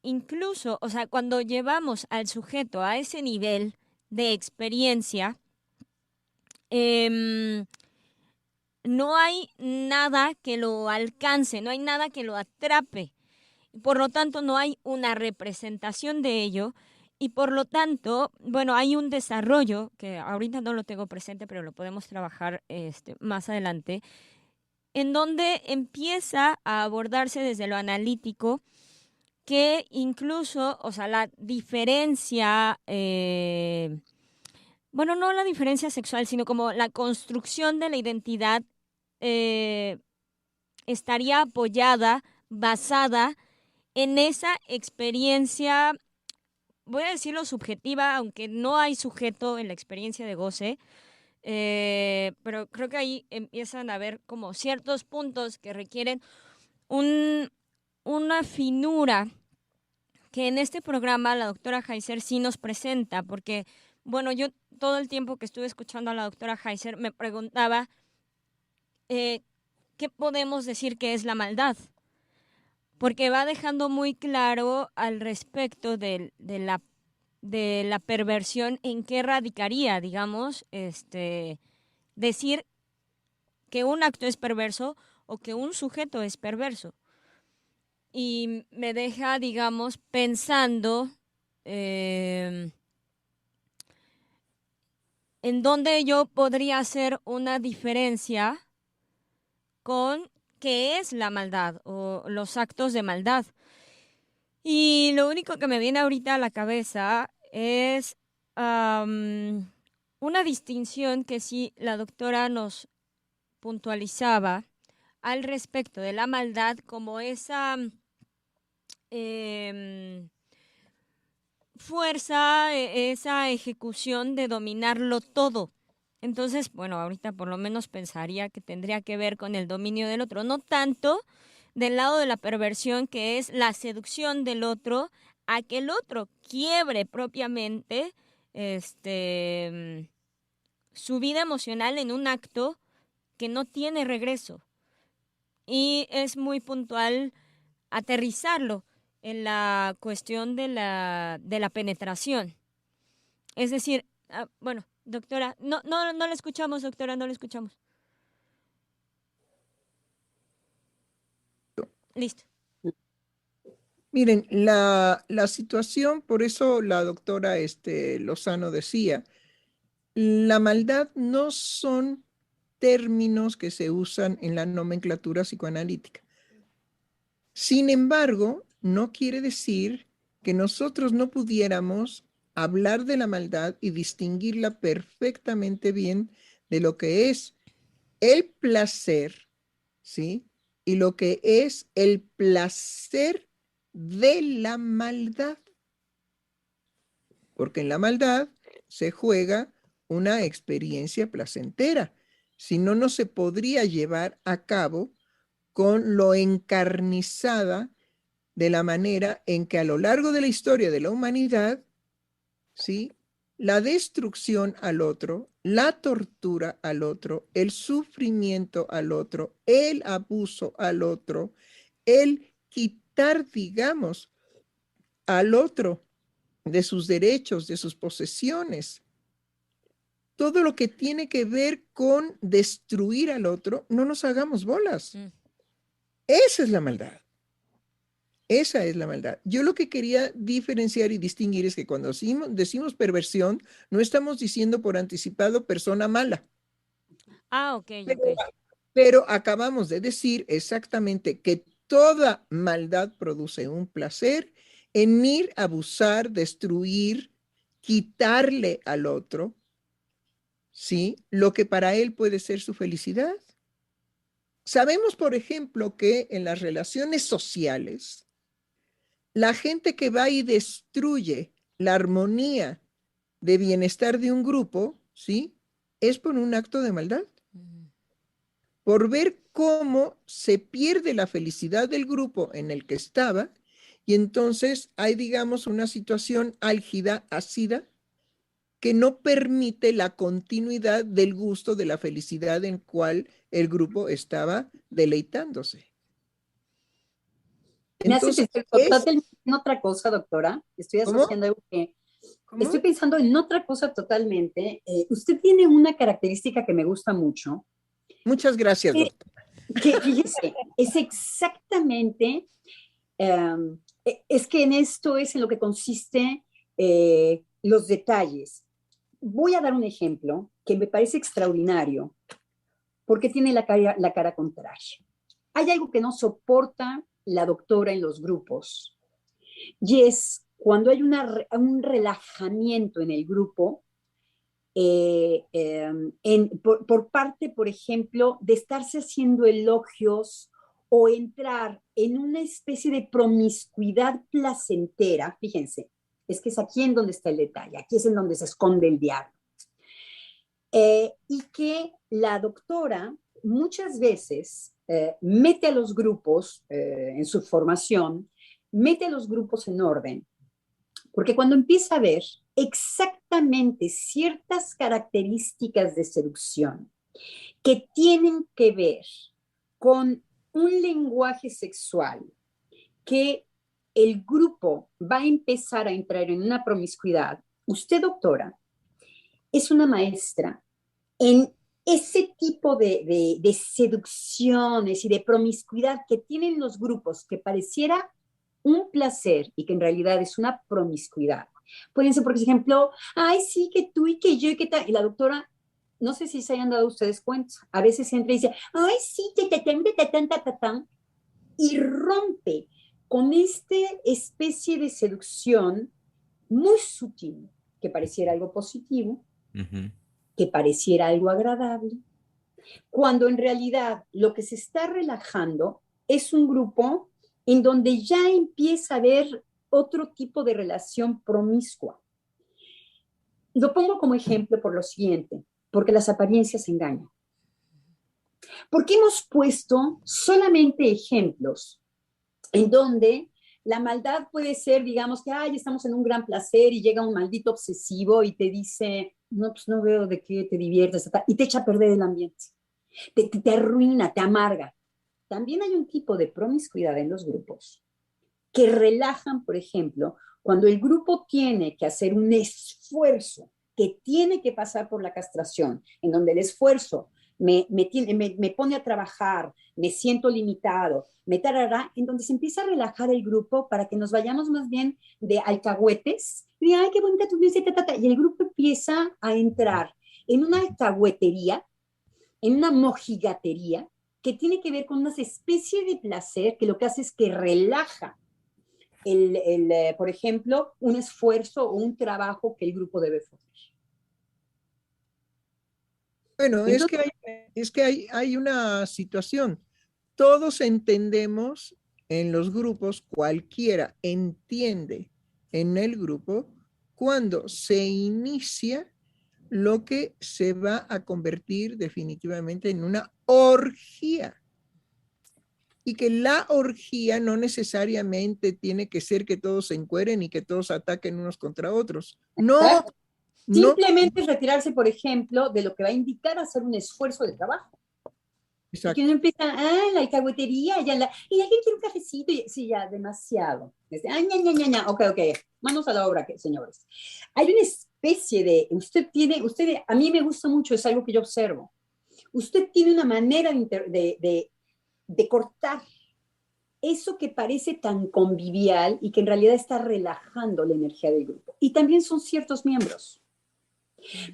incluso, o sea, cuando llevamos al sujeto a ese nivel de experiencia, no hay nada que lo alcance, no hay nada que lo atrape. Por lo tanto, no hay una representación de ello y por lo tanto, bueno, hay un desarrollo que ahorita no lo tengo presente, pero lo podemos trabajar más adelante, en donde empieza a abordarse desde lo analítico que incluso, o sea, la diferencia, bueno, no la diferencia sexual, sino como la construcción de la identidad eh, estaría apoyada, basada en esa experiencia, voy a decirlo subjetiva, aunque no hay sujeto en la experiencia de goce, pero creo que ahí empiezan a haber como ciertos puntos que requieren una finura que en este programa la doctora Heiser sí nos presenta, porque, bueno, yo todo el tiempo que estuve escuchando a la doctora Heiser me preguntaba qué podemos decir que es la maldad, porque va dejando muy claro al respecto de la perversión en qué radicaría, digamos, decir que un acto es perverso o que un sujeto es perverso. Y me deja, digamos, pensando en dónde yo podría hacer una diferencia con qué es la maldad o los actos de maldad. Y lo único que me viene ahorita a la cabeza es una distinción que sí la doctora nos puntualizaba al respecto de la maldad como esa fuerza, esa ejecución de dominarlo todo. Entonces, bueno, ahorita por lo menos pensaría que tendría que ver con el dominio del otro, no tanto del lado de la perversión, que es la seducción del otro a que el otro quiebre propiamente su vida emocional en un acto que no tiene regreso. y es muy puntual aterrizarlo en la cuestión de la penetración. Es decir, bueno, doctora, no la escuchamos, doctora, no la escuchamos. Listo. Miren, la situación, por eso la doctora Lozano decía, la maldad no son términos que se usan en la nomenclatura psicoanalítica. Sin embargo, no quiere decir que nosotros no pudiéramos hablar de la maldad y distinguirla perfectamente bien de lo que es el placer, ¿sí? Y lo que es el placer de la maldad. Porque en la maldad se juega una experiencia placentera. Si no, no se podría llevar a cabo con lo encarnizada de la manera en que a lo largo de la historia de la humanidad, ¿sí? La destrucción al otro, la tortura al otro, el sufrimiento al otro, el abuso al otro, el quitar, digamos, al otro de sus derechos, de sus posesiones, todo lo que tiene que ver con destruir al otro, no nos hagamos bolas. Esa es la maldad. Esa es la maldad. Yo lo que quería diferenciar y distinguir es que cuando decimos perversión, no estamos diciendo por anticipado persona mala. Ok, ok. Pero acabamos de decir exactamente que toda maldad produce un placer en ir a abusar, destruir, quitarle al otro, ¿sí? Lo que para él puede ser su felicidad. Sabemos, por ejemplo, que en las relaciones sociales, la gente que va y destruye la armonía de bienestar de un grupo, ¿sí? Es por un acto de maldad. Por ver cómo se pierde la felicidad del grupo en el que estaba, y entonces hay, digamos, una situación álgida, ácida, que no permite la continuidad del gusto de la felicidad en cual el grupo estaba deleitándose. Me hace Entonces, pensar totalmente en otra cosa, doctora. Estoy asociando algo que... ¿Cómo? Estoy pensando en otra cosa totalmente. Usted tiene una característica que me gusta mucho. Muchas gracias, doctor. Que fíjese, es exactamente, es que en esto es en lo que consiste los detalles. Voy a dar un ejemplo que me parece extraordinario porque tiene la cara contraria. Hay algo que no soporta la doctora en los grupos y es cuando hay un relajamiento en el grupo por parte, por ejemplo, de estarse haciendo elogios o entrar en una especie de promiscuidad placentera. Fíjense, es que es aquí en donde está el detalle, aquí es en donde se esconde el diablo. Y que la doctora muchas veces mete a los grupos en su formación, mete a los grupos en orden, porque cuando empieza a ver exactamente ciertas características de seducción que tienen que ver con un lenguaje sexual que el grupo va a empezar a entrar en una promiscuidad, usted, doctora, es una maestra en ese tipo de seducciones y de promiscuidad que tienen los grupos que pareciera un placer y que en realidad es una promiscuidad. Pueden ser, por ejemplo, ay, sí, que tú y que yo y que tal. Y la doctora, no sé si se hayan dado ustedes cuenta, a veces entra y dice, ay, sí, que te y rompe con esta especie de seducción muy sutil, que pareciera algo positivo, que pareciera algo agradable, cuando en realidad lo que se está relajando es un grupo en donde ya empieza a haber otro tipo de relación promiscua. Lo pongo como ejemplo por lo siguiente, porque las apariencias engañan. Porque hemos puesto solamente ejemplos en donde la maldad puede ser, digamos, que ay, estamos en un gran placer y llega un maldito obsesivo y te dice, no, pues no veo de qué te diviertes, y te echa a perder el ambiente. Te arruina, te amarga. también hay un tipo de promiscuidad en los grupos que relajan, por ejemplo, cuando el grupo tiene que hacer un esfuerzo, que tiene que pasar por la castración, en donde el esfuerzo me pone a trabajar, me siento limitado, me tarará, en donde se empieza a relajar el grupo para que nos vayamos más bien de alcahuetes, y ay, qué bonita tu música, y el grupo empieza a entrar en una alcahuetería, en una mojigatería, que tiene que ver con una especie de placer que lo que hace es que relaja por ejemplo, un esfuerzo o un trabajo que el grupo debe hacer. Bueno, Entonces, es que hay una situación. Todos entendemos en los grupos, cualquiera entiende en el grupo cuando se inicia lo que se va a convertir definitivamente en una orgía. Y que la orgía no necesariamente tiene que ser que todos se encueren y que todos ataquen unos contra otros. No, no. simplemente es retirarse, por ejemplo, de lo que va a indicar hacer un esfuerzo de trabajo. Y que uno empieza, la alcahuetería, y alguien quiere un cafecito, y sí, ya, demasiado. Ok, manos a la obra, señores. Hay una especie de, a mí me gusta mucho, es algo que yo observo. Usted tiene una manera de cortar eso que parece tan convivial y que en realidad está relajando la energía del grupo. Y también son ciertos miembros.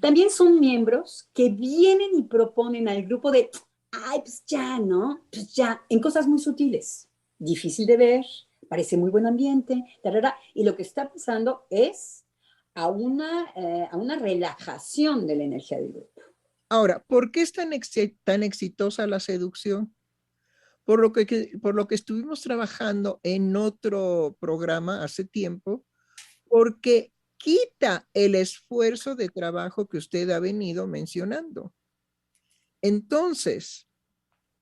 También son miembros que vienen y proponen al grupo de, ay, pues ya, ¿no? Pues ya, en cosas muy sutiles. Difícil de ver, parece muy buen ambiente, tarara, y lo que está pasando es a una relajación de la energía del grupo. Ahora, ¿por qué es tan exitosa la seducción? Por lo que estuvimos trabajando en otro programa hace tiempo, porque quita el esfuerzo de trabajo que usted ha venido mencionando. Entonces,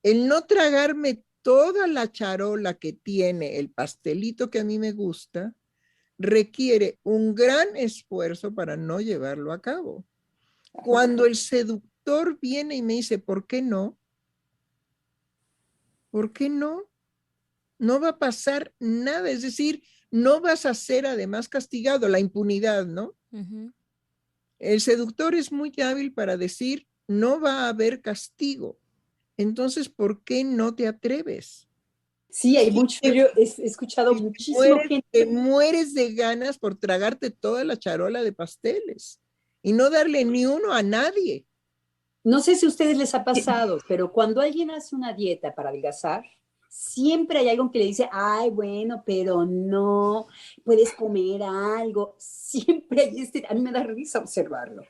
el no tragarme toda la charola que tiene el pastelito que a mí me gusta, requiere un gran esfuerzo para no llevarlo a cabo. Cuando el seductor viene y me dice, ¿por qué no? ¿Por qué no? No va a pasar nada, es decir, no vas a ser además castigado, la impunidad, ¿no? Uh-huh. El seductor es muy hábil para decir, no va a haber castigo. Entonces, ¿por qué no te atreves? Sí, hay mucho, yo he escuchado muchísimo gente. Te mueres de ganas por tragarte toda la charola de pasteles y no darle ni uno a nadie. No sé si a ustedes les ha pasado, pero cuando alguien hace una dieta para adelgazar, siempre hay algo que le dice, ay, bueno, pero no, puedes comer algo. Siempre hay a mí me da risa observarlo.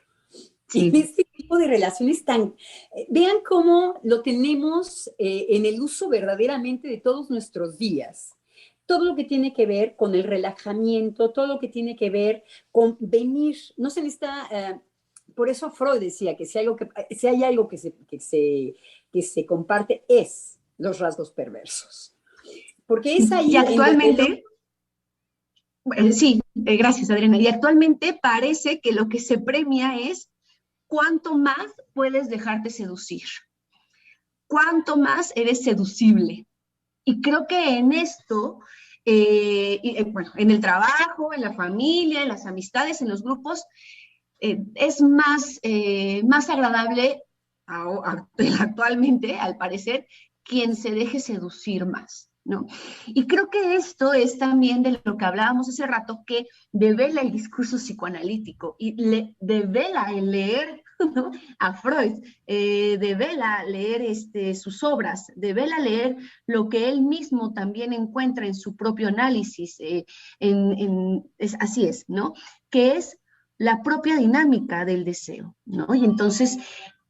Sí. En este tipo de relaciones vean cómo lo tenemos en el uso verdaderamente de todos nuestros días. Todo lo que tiene que ver con el relajamiento, todo lo que tiene que ver con venir, no se necesita, por eso Freud decía que si hay algo que se comparte es los rasgos perversos. Porque es ahí. Y actualmente, sí, gracias Adriana, y actualmente parece que lo que se premia es cuánto más puedes dejarte seducir, cuánto más eres seducible. Y creo que en esto, bueno, en el trabajo, en la familia, en las amistades, en los grupos, es más agradable actualmente, al parecer, quien se deje seducir más, ¿no? Y creo que esto es también de lo que hablábamos hace rato, que devela el discurso psicoanalítico y devela el leer, ¿no?, a Freud, devela leer sus obras, devela leer lo que él mismo también encuentra en su propio análisis, así es, ¿no? Que es la propia dinámica del deseo, ¿no? Y entonces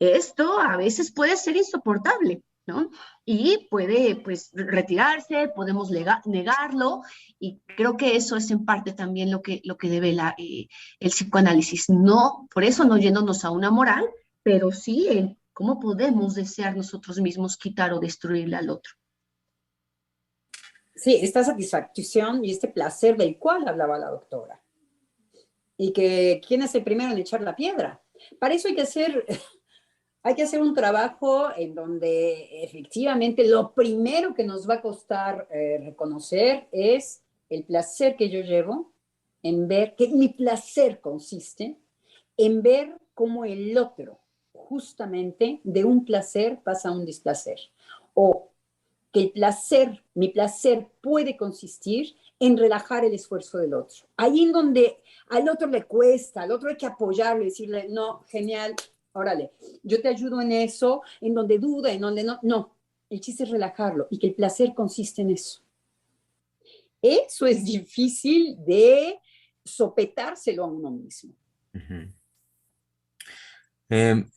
esto a veces puede ser insoportable, ¿no? Y puede, pues, retirarse, podemos negarlo, y creo que eso es en parte también lo que devela el psicoanálisis. No, por eso no yéndonos a una moral, pero sí en cómo podemos desear nosotros mismos quitar o destruirle al otro. Sí, esta satisfacción y este placer del cual hablaba la doctora. Y que quién es el primero en echar la piedra. Para eso hay que ser Hay que hacer un trabajo en donde efectivamente lo primero que nos va a costar reconocer es el placer que yo llevo en ver que mi placer consiste en ver cómo el otro justamente de un placer pasa a un displacer. O que el placer, mi placer puede consistir en relajar el esfuerzo del otro. Ahí en donde al otro le cuesta, al otro hay que apoyarlo y decirle, no, genial, órale, yo te ayudo en eso, en donde duda, en donde no. No, el chiste es relajarlo y que el placer consiste en eso. Eso es difícil de sopetárselo a uno mismo. Ujú.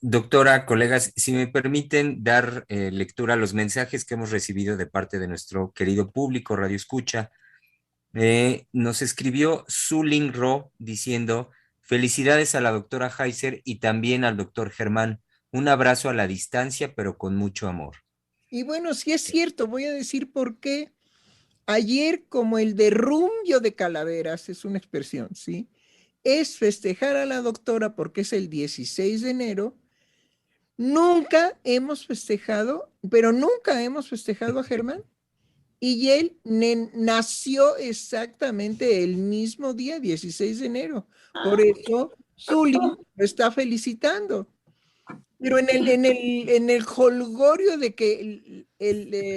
Doctora, colegas, si me permiten dar lectura a los mensajes que hemos recibido de parte de nuestro querido público Radio Escucha. Nos escribió Zulin Ro diciendo: felicidades a la doctora Heiser y también al doctor Germán. Un abrazo a la distancia, pero con mucho amor. Y bueno, si es cierto, voy a decir por qué. Ayer, como el derrumbio de calaveras, es una expresión, ¿sí? Es festejar a la doctora porque es el 16 de enero. Nunca hemos festejado, pero nunca hemos festejado a Germán. Y él nació exactamente el mismo día, 16 de enero. Por eso, Zuli lo está felicitando. Pero en el jolgorio de que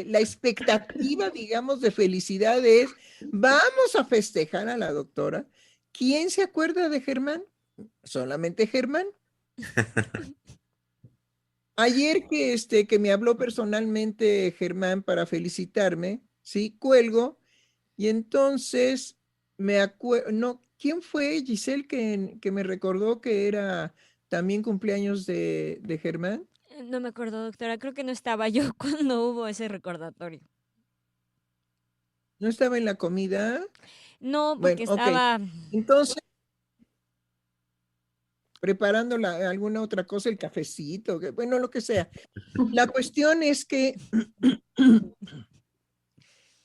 la expectativa, digamos, de felicidad es, vamos a festejar a la doctora. ¿Quién se acuerda de Germán? Solamente Germán. Ayer que me habló personalmente Germán para felicitarme, ¿sí? Cuelgo, y entonces me acuerdo, no, ¿quién fue Giselle que me recordó que era también cumpleaños de Germán? No me acuerdo, doctora. Creo que no estaba yo cuando hubo ese recordatorio. ¿No estaba en la comida? No, Bueno, porque ok. estaba... Entonces, preparando alguna otra cosa, el cafecito, bueno, lo que sea. La cuestión es que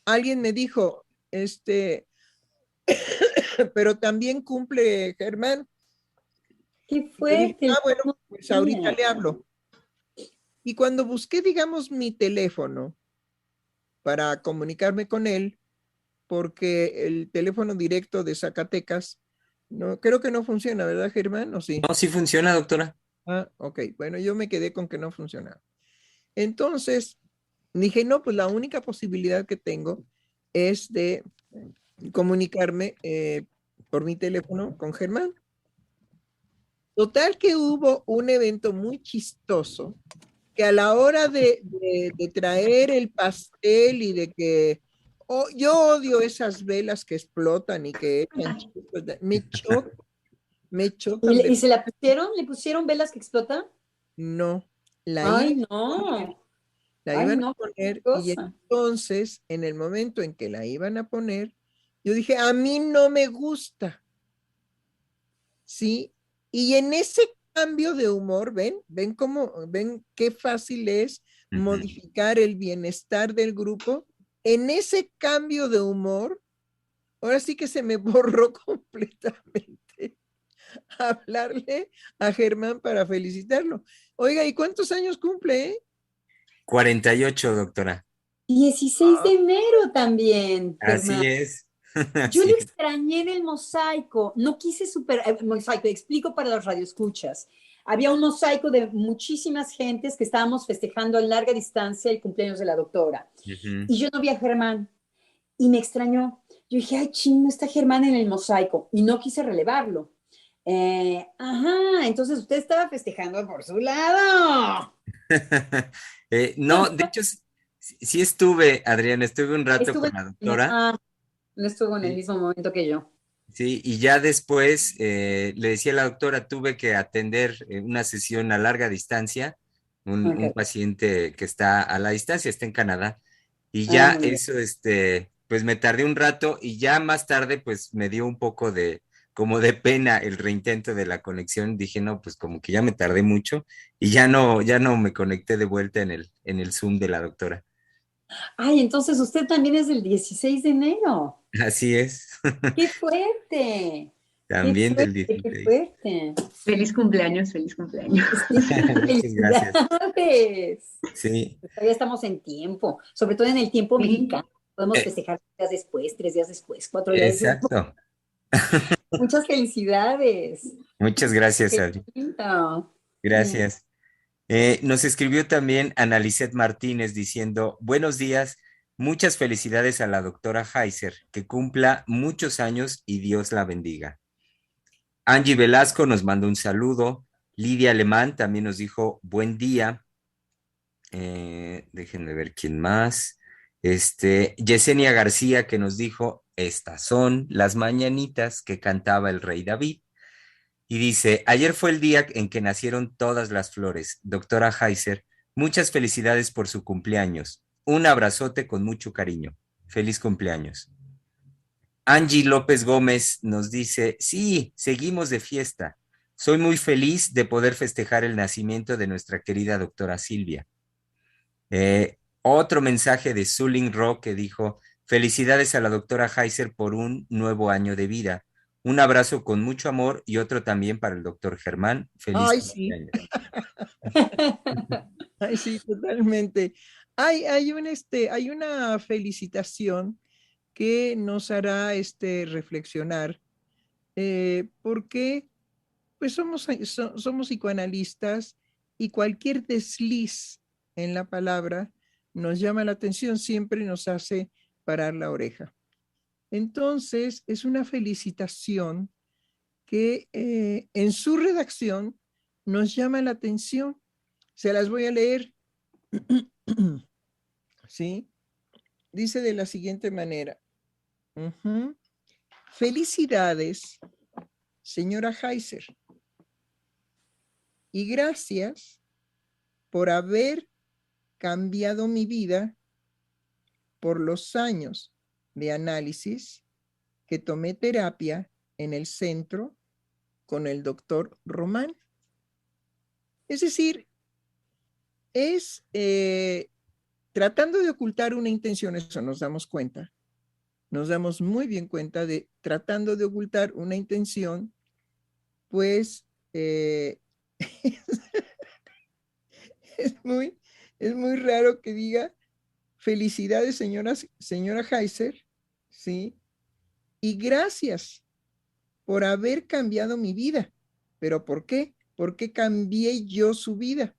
alguien me dijo, pero también cumple Germán. Qué Y yo dije, fuerte. bueno, pues ahorita le hablo. Y cuando busqué, digamos, mi teléfono para comunicarme con él, porque el teléfono directo de Zacatecas, no, creo que no funciona, ¿verdad, Germán? ¿O sí? No, sí funciona, doctora. Ah, ok. Bueno, yo me quedé con que no funcionaba. Entonces, dije, no, pues la única posibilidad que tengo es de comunicarme por mi teléfono con Germán. Total que hubo un evento muy chistoso que a la hora de traer el pastel y de que yo odio esas velas que explotan y que echan chispas, me chocan ¿Y se la pusieron? ¿Le pusieron velas que explotan? no, la Ay, iban a poner, no. la Ay, iban a no, qué poner y cosa. entonces en el momento en que la iban a poner, yo dije, a mí no me gusta, ¿sí? Y en ese cambio de humor, ven qué fácil es modificar el bienestar del grupo. En ese cambio de humor, ahora sí que se me borró completamente hablarle a Germán para felicitarlo. Oiga, ¿y cuántos años cumple? 48, doctora. 16 de enero también, Germán. Así es. Yo Así lo es. extrañé en el mosaico. No quise superar, mosaico, explico para los radioescuchas. Había un mosaico de muchísimas gentes que estábamos festejando a larga distancia el cumpleaños de la doctora. Ujú. Y yo no vi a Germán y me extrañó. Yo dije, ay, ching, no está Germán en el mosaico. Y no quise relevarlo. Entonces usted estaba festejando por su lado. No, de hecho, sí estuve, Adrián, estuve un rato Estuve con la doctora. no estuvo en el Sí, mismo momento que yo. sí, y ya después le decía a la doctora, tuve que atender una sesión a larga distancia, un Okay. paciente que está a la distancia, está en Canadá, y Ah, ya muy bien. eso, pues me tardé un rato y ya más tarde, pues me dio un poco como de pena el reintento de la conexión. Dije, no, pues como que ya me tardé mucho y ya no me conecté de vuelta en el Zoom de la doctora. Ay, entonces usted también es del 16 de enero. Así es. ¡Qué fuerte! También del Qué 16. fuerte. Feliz cumpleaños, feliz cumpleaños. Muchas gracias. Felicidades. Sí, Todavía estamos en tiempo, sobre todo en el tiempo Sí. mexicano. Podemos eh, festejar 3 días después, 3 días después, 4 días después. exacto. Muchas felicidades. Muchas gracias, Qué Adri. lindo. Gracias. Nos escribió también Analicet Martínez diciendo, buenos días, muchas felicidades a la doctora Heiser, que cumpla muchos años y Dios la bendiga. Angie Velasco nos mandó un saludo. Lidia Alemán también nos dijo, buen día. Déjenme ver quién más. Yesenia García que nos dijo, estas son las mañanitas que cantaba el rey David. Y dice, ayer fue el día en que nacieron todas las flores. Doctora Heiser, muchas felicidades por su cumpleaños. Un abrazote con mucho cariño. Feliz cumpleaños. Angie López Gómez nos dice, sí, seguimos de fiesta. Soy muy feliz de poder festejar el nacimiento de nuestra querida doctora Silvia. Otro mensaje de Zulin Rock que dijo, felicidades a la doctora Heiser por un nuevo año de vida. Un abrazo con mucho amor y otro también para el doctor Germán. Feliz Ay, sí. cumpleaños. Ay, sí, totalmente. Hay una felicitación que nos hará reflexionar, porque pues somos psicoanalistas y cualquier desliz en la palabra nos llama la atención, siempre nos hace parar la oreja. Entonces, es una felicitación que en su redacción nos llama la atención. Se las voy a leer. ¿Sí? Dice de la siguiente manera. Felicidades, señora Heiser, y gracias por haber cambiado mi vida por los años de análisis que tomé terapia en el centro con el doctor Román. Es decir, es tratando de ocultar una intención, eso nos damos cuenta. Nos damos muy bien cuenta de tratando de ocultar una intención, pues es muy raro que diga felicidades, señora Heiser, ¿sí? Y gracias por haber cambiado mi vida. ¿Pero por qué? ¿Por qué cambié yo su vida?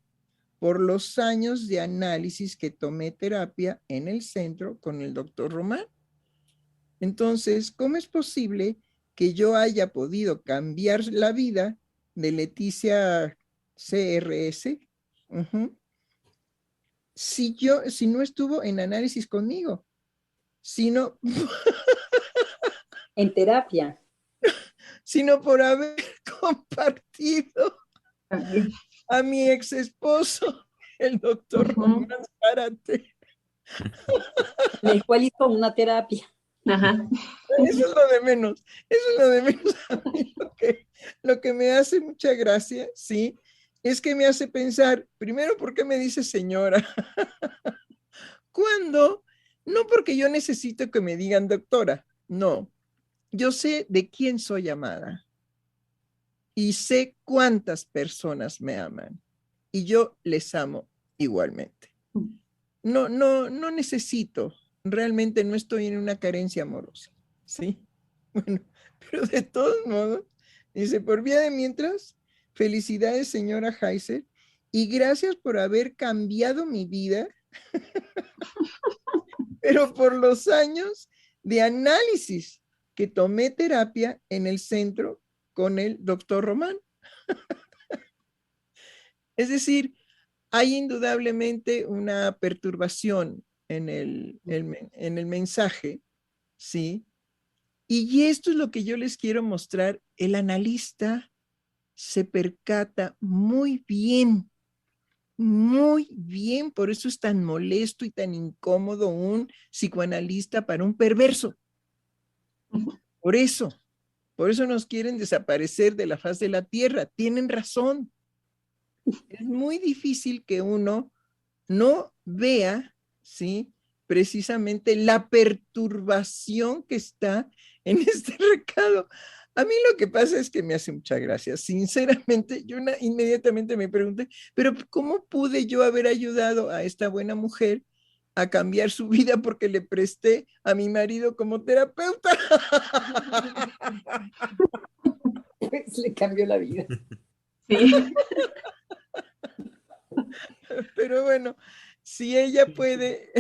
Por los años de análisis que tomé terapia en el centro con el doctor Román. Entonces, ¿cómo es posible que yo haya podido cambiar la vida de Leticia CRS si no estuvo en análisis conmigo? Sino, En terapia. sino por haber compartido También. a mi ex esposo, el doctor Román Zárate. El cual hizo una terapia. Ajá. Eso es lo de menos. Eso es lo de menos. A mí lo que me hace mucha gracia, sí, es que me hace pensar, primero, ¿por qué me dice señora? ¿Cuándo? No porque yo necesito que me digan doctora, no. Yo sé de quién soy amada y sé cuántas personas me aman y yo les amo igualmente. No necesito, realmente no estoy en una carencia amorosa, ¿sí? Bueno, pero de todos modos, dice, por vía de mientras, felicidades, señora Heiser, y gracias por haber cambiado mi vida, pero por los años de análisis que tomé terapia en el centro con el doctor Román. Es decir, hay indudablemente una perturbación en el mensaje, ¿sí? Y esto es lo que yo les quiero mostrar. El analista se percata muy bien, por eso es tan molesto y tan incómodo un psicoanalista para un perverso. Por eso nos quieren desaparecer de la faz de la tierra. Tienen razón. Es muy difícil que uno no vea, ¿sí?, precisamente la perturbación que está en este recado. A mí lo que pasa es que me hace mucha gracia. Sinceramente, yo inmediatamente me pregunté, pero ¿cómo pude yo haber ayudado a esta buena mujer a cambiar su vida porque le presté a mi marido como terapeuta? Pues le cambió la vida. Sí. Pero bueno, si ella puede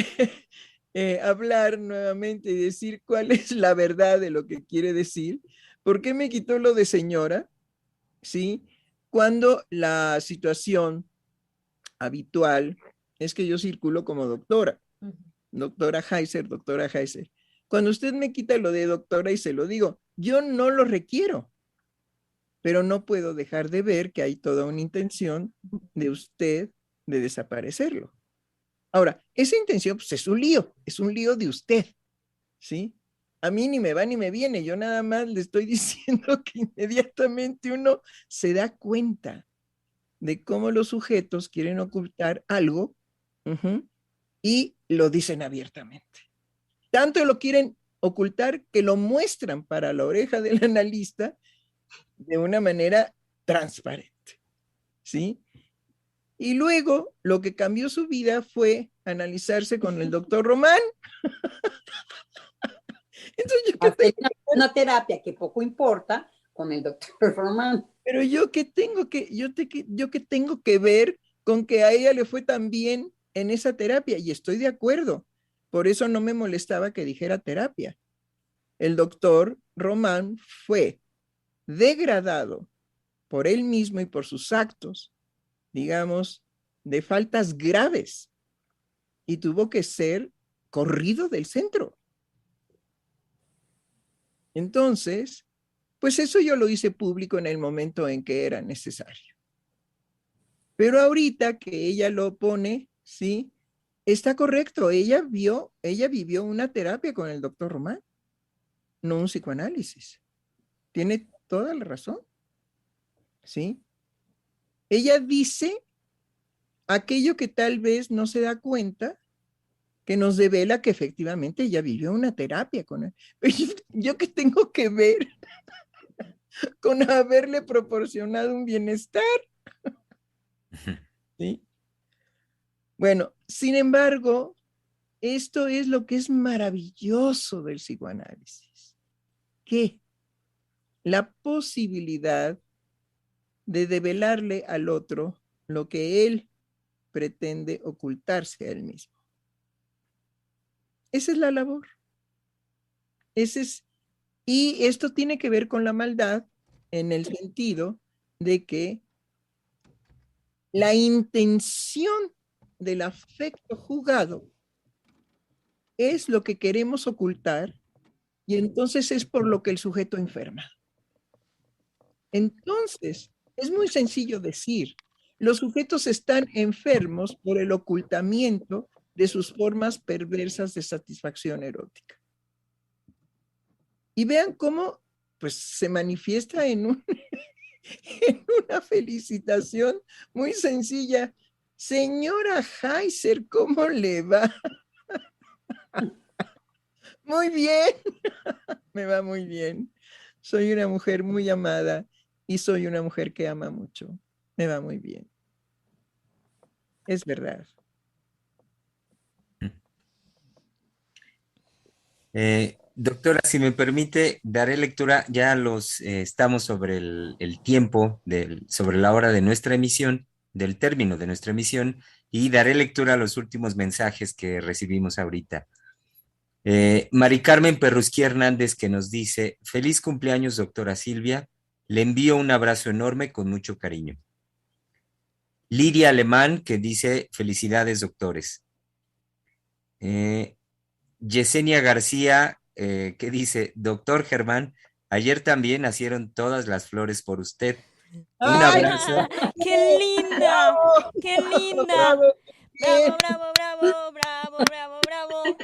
hablar nuevamente y decir cuál es la verdad de lo que quiere decir, ¿por qué me quitó lo de señora? ¿Sí? Cuando la situación habitual es que yo circulo como doctora, doctora Heiser, doctora Heiser. Cuando usted me quita lo de doctora y se lo digo, yo no lo requiero, pero no puedo dejar de ver que hay toda una intención de usted de desaparecerlo. Ahora, esa intención pues, es un lío de usted, ¿sí? A mí ni me va ni me viene, yo nada más le estoy diciendo que inmediatamente uno se da cuenta de cómo los sujetos quieren ocultar algo y lo dicen abiertamente. Tanto lo quieren ocultar que lo muestran para la oreja del analista de una manera transparente, ¿sí? Y luego lo que cambió su vida fue analizarse con el doctor Román. Entonces, Hacer una terapia que poco importa con el doctor Román. pero yo qué tengo que ver con que a ella le fue tan bien en esa terapia, y estoy de acuerdo. Por eso no me molestaba que dijera terapia. El doctor Román fue degradado por él mismo y por sus actos, digamos, de faltas graves, y tuvo que ser corrido del centro. Entonces, pues eso yo lo hice público en el momento en que era necesario. Pero ahorita que ella lo pone, sí, está correcto. Ella vivió una terapia con el doctor Román, no un psicoanálisis. Tiene toda la razón, ¿sí? Ella dice aquello que tal vez no se da cuenta, que nos devela que efectivamente ella vivió una terapia con él. ¿Yo qué tengo que ver con haberle proporcionado un bienestar? ¿Sí? Bueno, sin embargo, esto es lo que es maravilloso del psicoanálisis, que la posibilidad de develarle al otro lo que él pretende ocultarse a él mismo. Esa es la labor. Y esto tiene que ver con la maldad en el sentido de que la intención del afecto jugado es lo que queremos ocultar, y entonces es por lo que el sujeto enferma. Entonces, es muy sencillo decir, los sujetos están enfermos por el ocultamiento de sus formas perversas de satisfacción erótica. Y vean cómo pues, se manifiesta en una felicitación muy sencilla. Señora Heiser, ¿cómo le va? Muy bien, me va muy bien. Soy una mujer muy amada y soy una mujer que ama mucho. Me va muy bien. Es verdad. Doctora, si me permite, daré lectura, ya estamos sobre el tiempo, sobre la hora de nuestra emisión, del término de nuestra emisión, y daré lectura a los últimos mensajes que recibimos ahorita. Mari Carmen Perrusquía Hernández, que nos dice: feliz cumpleaños, doctora Silvia, le envío un abrazo enorme con mucho cariño. Lidia Alemán, que dice: felicidades, doctores. Yesenia García, que dice: doctor Germán, ayer también nacieron todas las flores por usted. Un abrazo. ¡Qué linda! ¡Bravo! ¡Qué linda! ¡Bravo! ¡Bravo, bravo, bravo, bravo, bravo, bravo!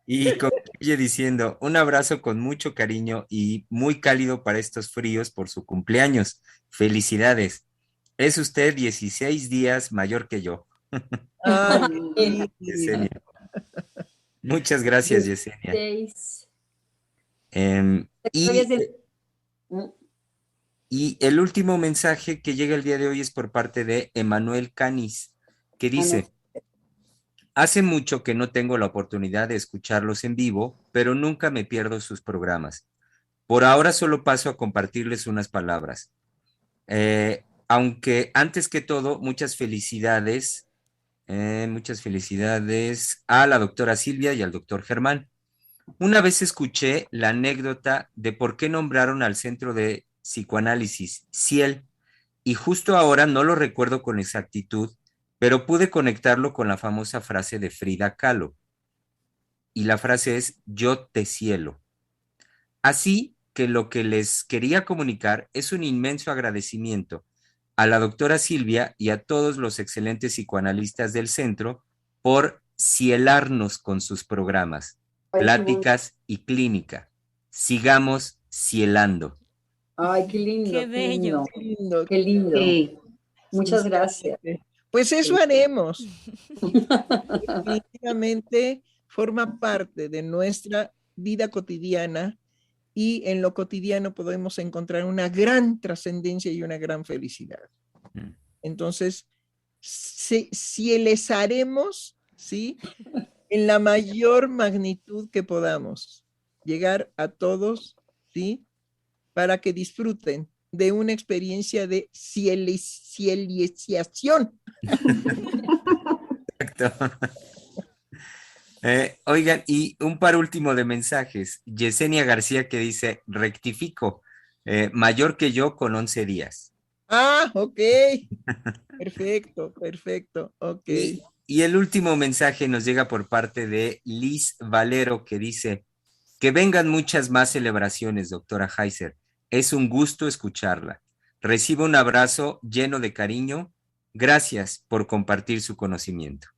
Y concluye diciendo: un abrazo con mucho cariño y muy cálido para estos fríos por su cumpleaños. Felicidades. Es usted 16 días mayor que yo. Ay, Yesenia. Muchas gracias, Yesenia. Em, Historias y, del... Mm, y el último mensaje que llega el día de hoy es por parte de Emanuel Canis, que ah, no. dice, hace mucho que no tengo la oportunidad de escucharlos en vivo, pero nunca me pierdo sus programas. Por ahora solo paso a compartirles unas palabras. Aunque antes que todo, muchas felicidades a la doctora Silvia y al doctor Germán. Una vez escuché la anécdota de por qué nombraron al centro de psicoanálisis Ciel, y justo ahora no lo recuerdo con exactitud, pero pude conectarlo con la famosa frase de Frida Kahlo, y la frase es yo te cielo. Así que lo que les quería comunicar es un inmenso agradecimiento a la doctora Silvia y a todos los excelentes psicoanalistas del centro por cielarnos con sus programas, Ay, pláticas y clínica. Sigamos cielando. ay, qué Qué lindo, qué bello. lindo, Qué lindo, qué lindo. Sí. Muchas gracias. sinceramente. Pues eso Sí. haremos. Definitivamente forma parte de nuestra vida cotidiana y en lo cotidiano podemos encontrar una gran trascendencia y una gran felicidad. Mm. Entonces, si les haremos, ¿sí? En la mayor magnitud que podamos, llegar a todos, ¿sí? Para que disfruten de una experiencia de cielización. Exacto. Oigan, y un par último de mensajes. Yesenia García que dice, rectifico, mayor que yo con 11 días. Ah, ok. Perfecto, perfecto. Ok. Y el último mensaje nos llega por parte de Liz Valero que dice, que vengan muchas más celebraciones, doctora Heiser. Es un gusto escucharla. Recibo un abrazo lleno de cariño. Gracias por compartir su conocimiento.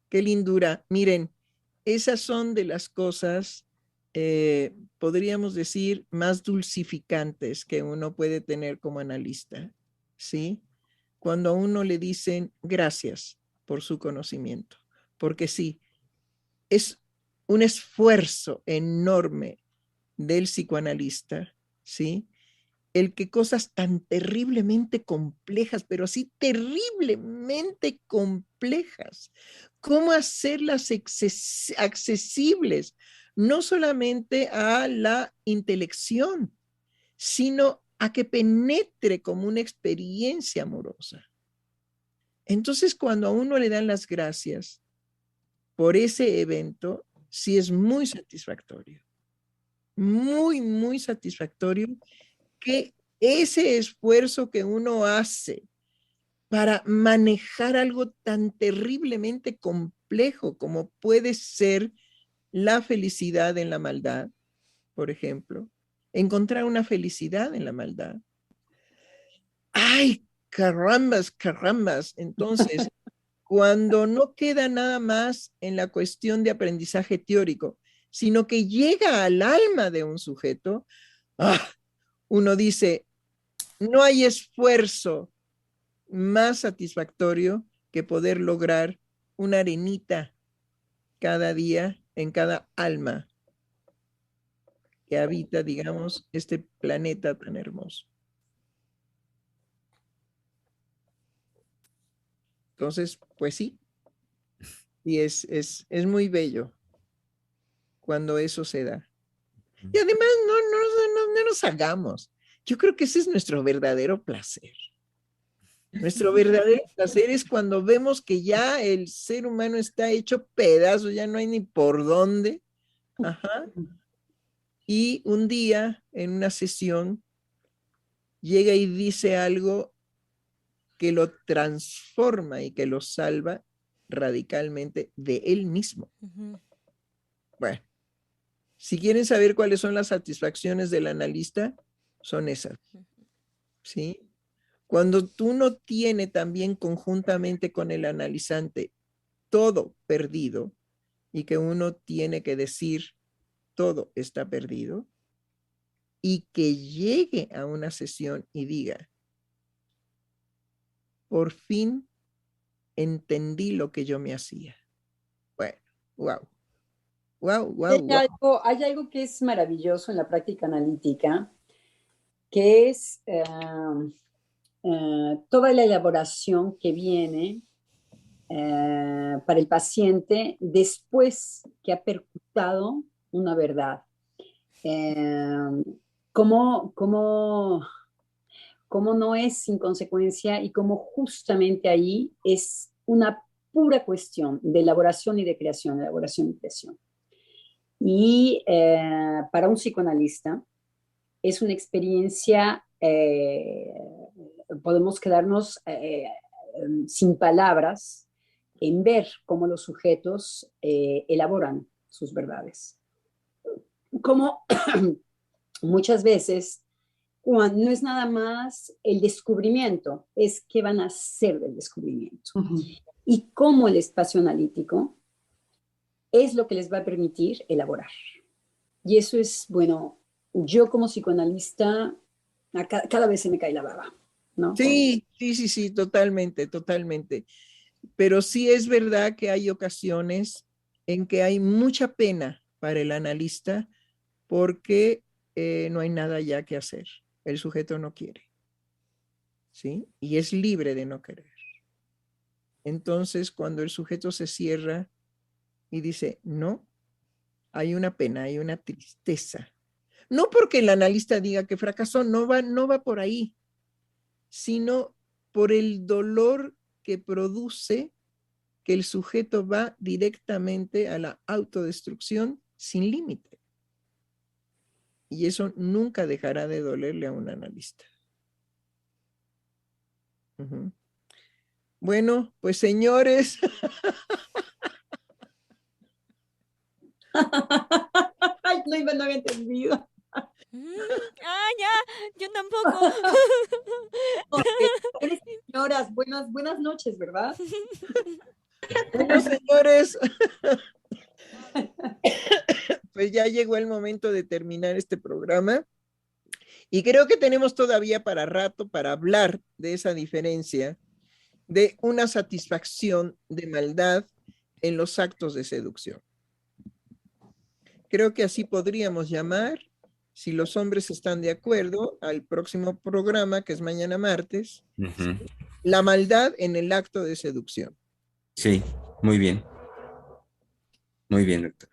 Qué lindura. Miren, esas son de las cosas, podríamos decir, más dulcificantes que uno puede tener como analista, ¿sí? Cuando a uno le dicen gracias por su conocimiento, porque sí, es un esfuerzo enorme del psicoanalista, ¿sí? El que cosas tan terriblemente complejas, pero así terriblemente complejas, cómo hacerlas accesibles, no solamente a la intelección, sino a que penetre como una experiencia amorosa. Entonces, cuando a uno le dan las gracias por ese evento, sí es muy satisfactorio, muy satisfactorio que ese esfuerzo que uno hace para manejar algo tan terriblemente complejo como puede ser la felicidad en la maldad, por ejemplo, encontrar una felicidad en la maldad. ¡Ay, carambas, carambas! Entonces, cuando no queda nada más en la cuestión de aprendizaje teórico, sino que llega al alma de un sujeto, ¡ah! Uno dice, no hay esfuerzo más satisfactorio que poder lograr una arenita cada día en cada alma que habita, digamos, este planeta tan hermoso. Entonces, pues sí, y es muy bello cuando eso se da. Y además, no nos hagamos. Yo creo que ese es nuestro verdadero placer. Nuestro verdadero placer es cuando vemos que ya el ser humano está hecho pedazo, ya no hay ni por dónde. Ajá. Y un día, en una sesión, llega y dice algo que lo transforma y que lo salva radicalmente de él mismo. Ujú. Bueno, si quieren saber cuáles son las satisfacciones del analista, son esas, ¿sí? Cuando tú no tienes también conjuntamente con el analizante todo perdido y que uno tiene que decir todo está perdido y que llegue a una sesión y diga, por fin entendí lo que yo me hacía. Bueno, wow, Wow, wow, wow. Hay algo que es maravilloso en la práctica analítica, que es toda la elaboración que viene para el paciente después que ha percutado una verdad. Cómo no es sin consecuencia y cómo justamente ahí es una pura cuestión de elaboración y de creación, elaboración y creación. Y para un psicoanalista es una experiencia, podemos quedarnos sin palabras en ver cómo los sujetos elaboran sus verdades. Como muchas veces no es nada más el descubrimiento, es qué van a hacer del descubrimiento. Uh-huh. Y cómo el espacio analítico es lo que les va a permitir elaborar. Y eso es, bueno, yo como psicoanalista, cada vez se me cae la baba, ¿no? Sí, totalmente. Pero sí es verdad que hay ocasiones en que hay mucha pena para el analista porque no hay nada ya que hacer. El sujeto no quiere, ¿sí? Y es libre de no querer. Entonces, cuando el sujeto se cierra y dice, no, hay una pena, hay una tristeza. No porque el analista diga que fracasó, no va por ahí, sino por el dolor que produce que el sujeto va directamente a la autodestrucción sin límite. Y eso nunca dejará de dolerle a un analista. Uh-huh. Bueno, pues señores. Ay, no había entendido. Ya, yo tampoco. Señoras, buenas noches, ¿verdad? Bueno, señores, pues ya llegó el momento de terminar este programa y creo que tenemos todavía para rato para hablar de esa diferencia de una satisfacción de maldad en los actos de seducción. Creo que así podríamos llamar, si los hombres están de acuerdo, al próximo programa, que es mañana martes, uh-huh. La maldad en el acto de seducción. Sí, muy bien. Muy bien, doctor.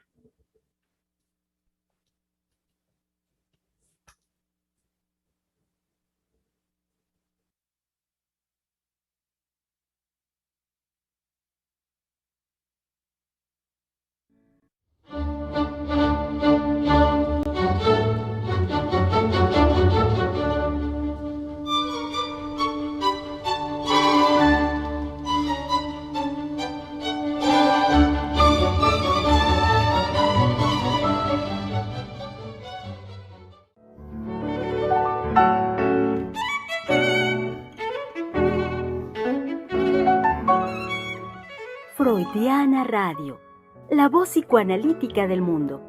Freudiana Radio, la voz psicoanalítica del mundo.